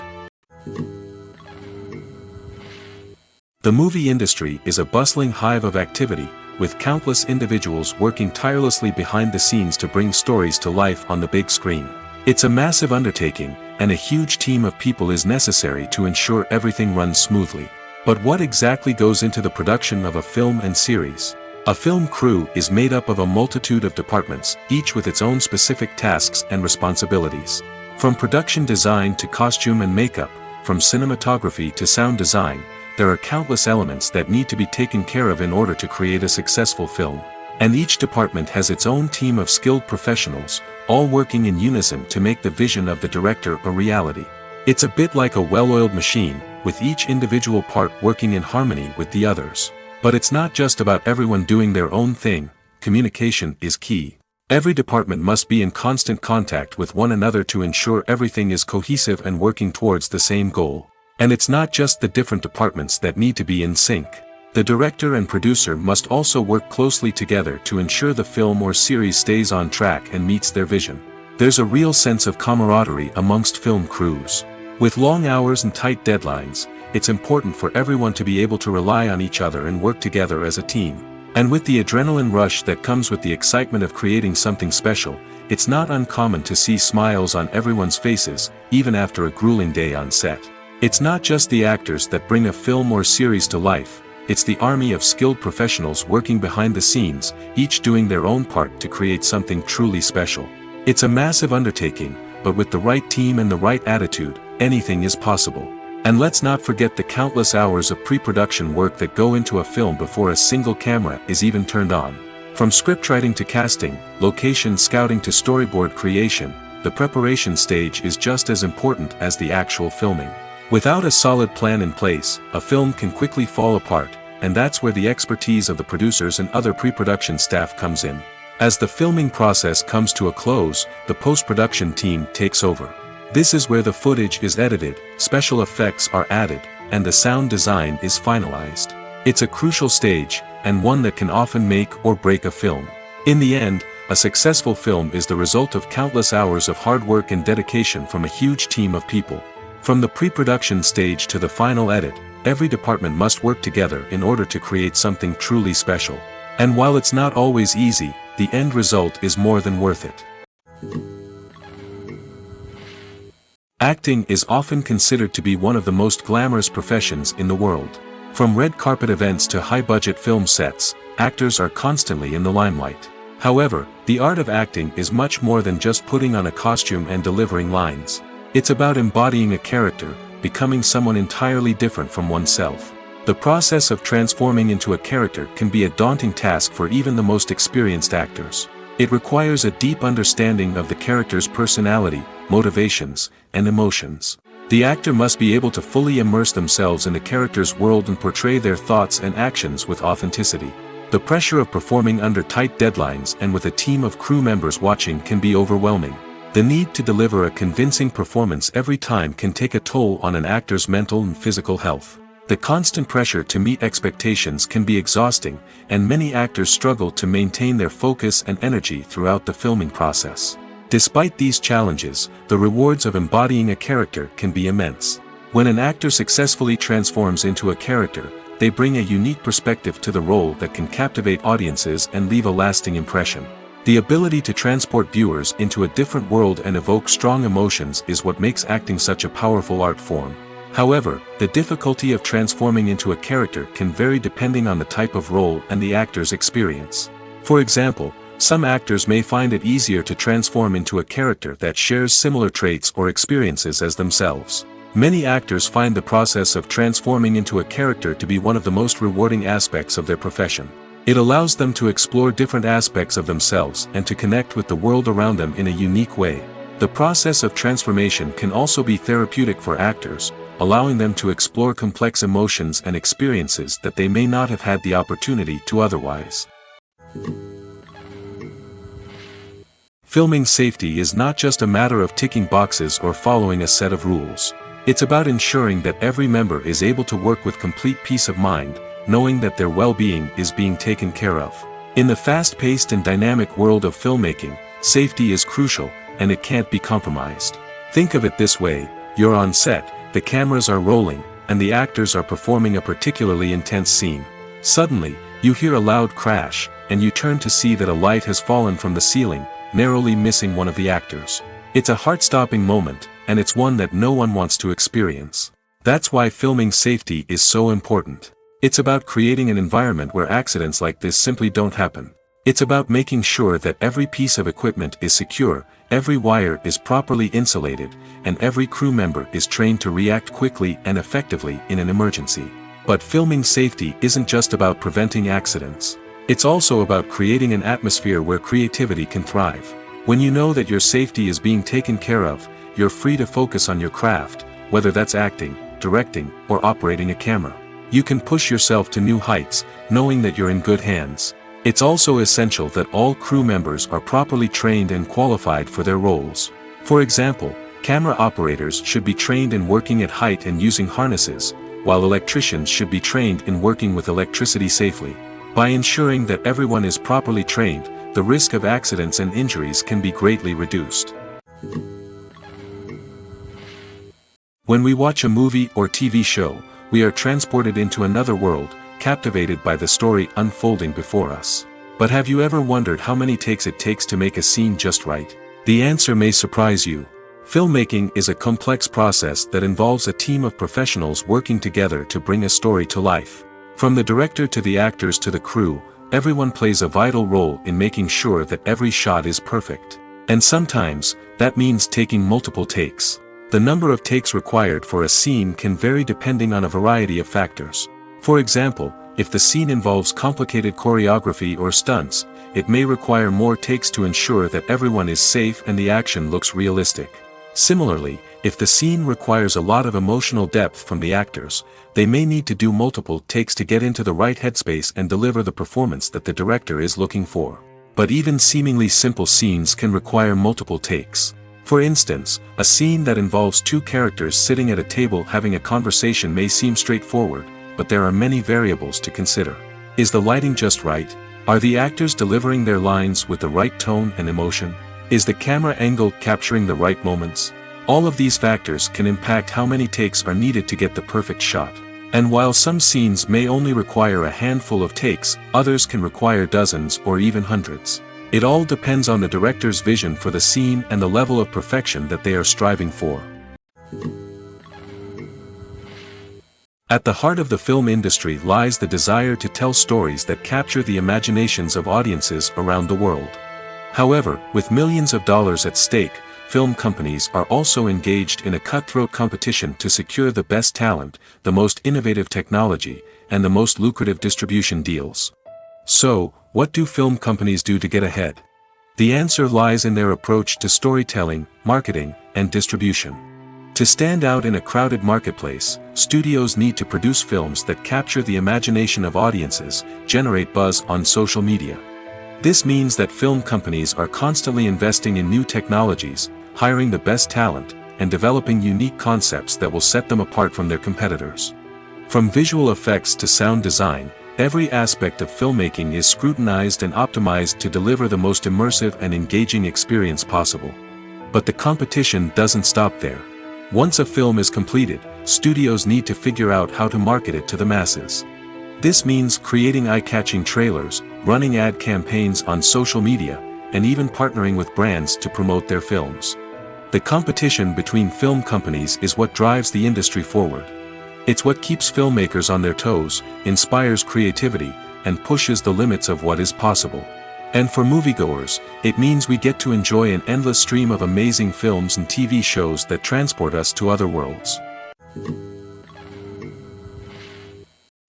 The movie industry is a bustling hive of activity, with countless individuals working tirelessly behind the scenes to bring stories to life on the big screen. It's a massive undertaking, and a huge team of people is necessary to ensure everything runs smoothly. But what exactly goes into the production of a film and series? A film crew is made up of a multitude of departments, each with its own specific tasks and responsibilities. From production design to costume and makeup, from cinematography to sound design, there are countless elements that need to be taken care of in order to create a successful film. And each department has its own team of skilled professionals, all working in unison to make the vision of the director a reality. It's a bit like a well-oiled machine, with each individual part working in harmony with the others. But it's not just about everyone doing their own thing. communication is key. Every department must be in constant contact with one another to ensure everything is cohesive and working towards the same goal. And it's not just the different departments that need to be in sync. The director and producer must also work closely together to ensure the film or series stays on track and meets their vision. There's a real sense of camaraderie amongst film crews. With long hours and tight deadlines, it's important for everyone to be able to rely on each other and work together as a team. And with the adrenaline rush that comes with the excitement of creating something special, it's not uncommon to see smiles on everyone's faces, even after a grueling day on set. It's not just the actors that bring a film or series to life, it's the army of skilled professionals working behind the scenes, each doing their own part to create something truly special. It's a massive undertaking, but with the right team and the right attitude, anything is possible. And let's not forget the countless hours of pre-production work that go into a film before a single camera is even turned on. From scriptwriting to casting, location scouting to storyboard creation, the preparation stage is just as important as the actual filming. Without a solid plan in place, a film can quickly fall apart, and that's where the expertise of the producers and other pre-production staff comes in. As the filming process comes to a close, the post-production team takes over. This is where the footage is edited, special effects are added, and the sound design is finalized. It's a crucial stage, and one that can often make or break a film. In the end, a successful film is the result of countless hours of hard work and dedication from a huge team of people. From the pre-production stage to the final edit, every department must work together in order to create something truly special. And while it's not always easy, the end result is more than worth it. Acting is often considered to be one of the most glamorous professions in the world. From red carpet events to high-budget film sets, actors are constantly in the limelight. However, the art of acting is much more than just putting on a costume and delivering lines. It's about embodying a character, becoming someone entirely different from oneself. The process of transforming into a character can be a daunting task for even the most experienced actors. It requires a deep understanding of the character's personality, motivations, and emotions. The actor must be able to fully immerse themselves in the character's world and portray their thoughts and actions with authenticity. The pressure of performing under tight deadlines and with a team of crew members watching can be overwhelming. The need to deliver a convincing performance every time can take a toll on an actor's mental and physical health. The constant pressure to meet expectations can be exhausting, and many actors struggle to maintain their focus and energy throughout the filming process. Despite these challenges, the rewards of embodying a character can be immense. When an actor successfully transforms into a character, they bring a unique perspective to the role that can captivate audiences and leave a lasting impression. The ability to transport viewers into a different world and evoke strong emotions is what makes acting such a powerful art form. However, the difficulty of transforming into a character can vary depending on the type of role and the actor's experience. For example, some actors may find it easier to transform into a character that shares similar traits or experiences as themselves. Many actors find the process of transforming into a character to be one of the most rewarding aspects of their profession. It allows them to explore different aspects of themselves and to connect with the world around them in a unique way. The process of transformation can also be therapeutic for actors, allowing them to explore complex emotions and experiences that they may not have had the opportunity to otherwise. Filming safety is not just a matter of ticking boxes or following a set of rules. It's about ensuring that every member is able to work with complete peace of mind, knowing that their well-being is being taken care of. In the fast-paced and dynamic world of filmmaking, safety is crucial, and it can't be compromised. Think of it this way: you're on set, the cameras are rolling, and the actors are performing a particularly intense scene. Suddenly, you hear a loud crash, and you turn to see that a light has fallen from the ceiling, narrowly missing one of the actors. It's a heart-stopping moment, and it's one that no one wants to experience. That's why filming safety is so important. It's about creating an environment where accidents like this simply don't happen. It's about making sure that every piece of equipment is secure, every wire is properly insulated, and every crew member is trained to react quickly and effectively in an emergency. But filming safety isn't just about preventing accidents. It's also about creating an atmosphere where creativity can thrive. When you know that your safety is being taken care of, you're free to focus on your craft, whether that's acting, directing, or operating a camera. You can push yourself to new heights, knowing that you're in good hands. It's also essential that all crew members are properly trained and qualified for their roles. For example, camera operators should be trained in working at height and using harnesses, while electricians should be trained in working with electricity safely. By ensuring that everyone is properly trained, the risk of accidents and injuries can be greatly reduced. When we watch a movie or TV show, we are transported into another world, captivated by the story unfolding before us. But have you ever wondered how many takes it takes to make a scene just right? The answer may surprise you. Filmmaking is a complex process that involves a team of professionals working together to bring a story to life. From the director to the actors to the crew, everyone plays a vital role in making sure that every shot is perfect. And sometimes, that means taking multiple takes. The number of takes required for a scene can vary depending on a variety of factors. For example, if the scene involves complicated choreography or stunts, it may require more takes to ensure that everyone is safe and the action looks realistic. Similarly, if the scene requires a lot of emotional depth from the actors, they may need to do multiple takes to get into the right headspace and deliver the performance that the director is looking for. But even seemingly simple scenes can require multiple takes. For instance, a scene that involves two characters sitting at a table having a conversation may seem straightforward, but there are many variables to consider. Is the lighting just right? Are the actors delivering their lines with the right tone and emotion? Is the camera angle capturing the right moments? All of these factors can impact how many takes are needed to get the perfect shot. And while some scenes may only require a handful of takes, others can require dozens or even hundreds. It all depends on the director's vision for the scene and the level of perfection that they are striving for. At the heart of the film industry lies the desire to tell stories that capture the imaginations of audiences around the world. However, with millions of dollars at stake, film companies are also engaged in a cutthroat competition to secure the best talent, the most innovative technology, and the most lucrative distribution deals. So, what do film companies do to get ahead? The answer lies in their approach to storytelling, marketing, and distribution. To stand out in a crowded marketplace, studios need to produce films that capture the imagination of audiences, generate buzz on social media. This means that film companies are constantly investing in new technologies, hiring the best talent, and developing unique concepts that will set them apart from their competitors. From visual effects to sound design, every aspect of filmmaking is scrutinized and optimized to deliver the most immersive and engaging experience possible. But the competition doesn't stop there. Once a film is completed, studios need to figure out how to market it to the masses. This means creating eye-catching trailers, running ad campaigns on social media, and even partnering with brands to promote their films. The competition between film companies is what drives the industry forward. It's what keeps filmmakers on their toes, inspires creativity, and pushes the limits of what is possible. And for moviegoers, it means we get to enjoy an endless stream of amazing films and TV shows that transport us to other worlds.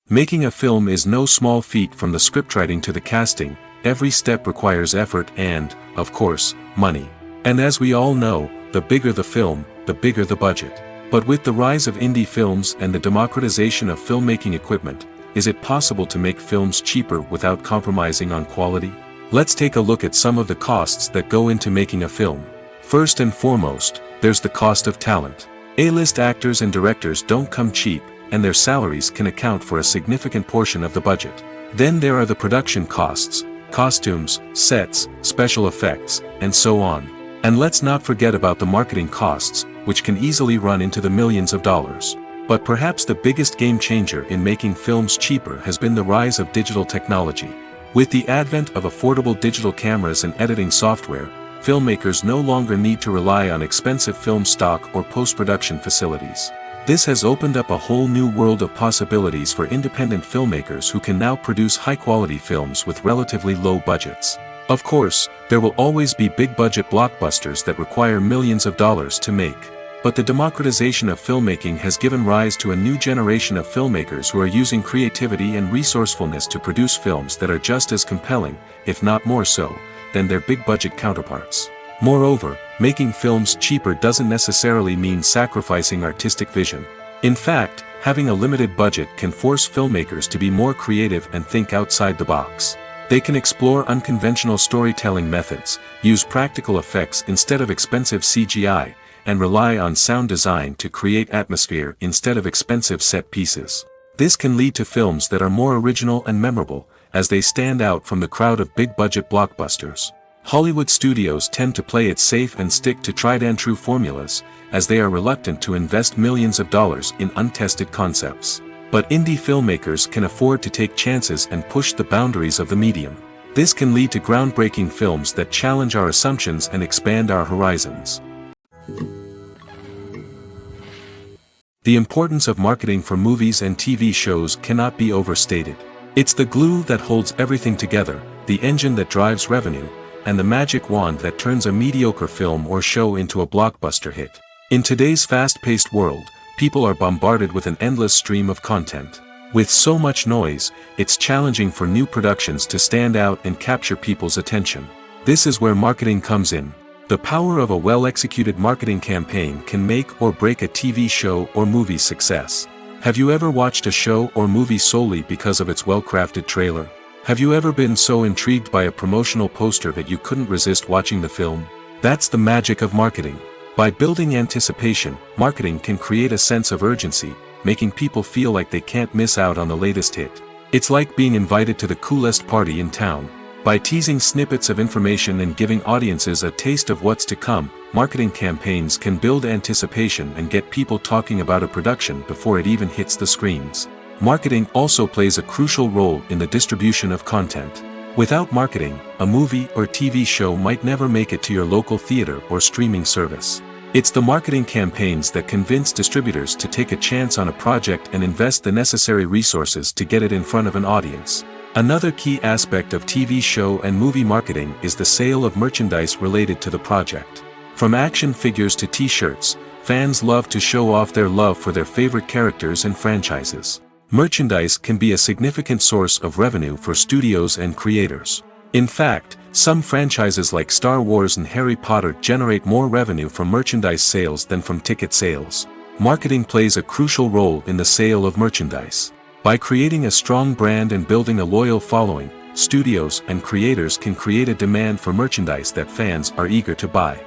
Making a film is no small feat. From the scriptwriting to the casting, every step requires effort and, of course, money. And as we all know, the bigger the film, the bigger the budget. But with the rise of indie films and the democratization of filmmaking equipment, is it possible to make films cheaper without compromising on quality? Let's take a look at some of the costs that go into making a film. First and foremost, there's the cost of talent. A-list actors and directors don't come cheap, and their salaries can account for a significant portion of the budget. Then there are the production costs, costumes, sets, special effects, and so on. And let's not forget about the marketing costs, which can easily run into the millions of dollars. But perhaps the biggest game changer in making films cheaper has been the rise of digital technology. With the advent of affordable digital cameras and editing software, filmmakers no longer need to rely on expensive film stock or post-production facilities. This has opened up a whole new world of possibilities for independent filmmakers who can now produce high-quality films with relatively low budgets. Of course, there will always be big-budget blockbusters that require millions of dollars to make. But the democratization of filmmaking has given rise to a new generation of filmmakers who are using creativity and resourcefulness to produce films that are just as compelling, if not more so, than their big-budget counterparts. Moreover, making films cheaper doesn't necessarily mean sacrificing artistic vision. In fact, having a limited budget can force filmmakers to be more creative and think outside the box. They can explore unconventional storytelling methods, use practical effects instead of expensive CGI, and rely on sound design to create atmosphere instead of expensive set pieces. This can lead to films that are more original and memorable, as they stand out from the crowd of big-budget blockbusters. Hollywood studios tend to play it safe and stick to tried-and-true formulas, as they are reluctant to invest millions of dollars in untested concepts. But indie filmmakers can afford to take chances and push the boundaries of the medium. This can lead to groundbreaking films that challenge our assumptions and expand our horizons. The importance of marketing for movies and TV shows cannot be overstated. It's the glue that holds everything together, the engine that drives revenue, and the magic wand that turns a mediocre film or show into a blockbuster hit. In today's fast-paced world, people are bombarded with an endless stream of content. With so much noise, it's challenging for new productions to stand out and capture people's attention. This is where marketing comes in. The power of a well-executed marketing campaign can make or break a TV show or movie's success. Have you ever watched a show or movie solely because of its well-crafted trailer? Have you ever been so intrigued by a promotional poster that you couldn't resist watching the film? That's the magic of marketing. By building anticipation, marketing can create a sense of urgency, making people feel like they can't miss out on the latest hit. It's like being invited to the coolest party in town. By teasing snippets of information and giving audiences a taste of what's to come, marketing campaigns can build anticipation and get people talking about a production before it even hits the screens. Marketing also plays a crucial role in the distribution of content. Without marketing, a movie or TV show might never make it to your local theater or streaming service. It's the marketing campaigns that convince distributors to take a chance on a project and invest the necessary resources to get it in front of an audience. Another key aspect of TV show and movie marketing is the sale of merchandise related to the project. From action figures to t-shirts, fans love to show off their love for their favorite characters and franchises. Merchandise can be a significant source of revenue for studios and creators. In fact, some franchises like Star Wars and Harry Potter generate more revenue from merchandise sales than from ticket sales. Marketing plays a crucial role in the sale of merchandise. By creating a strong brand and building a loyal following, studios and creators can create a demand for merchandise that fans are eager to buy.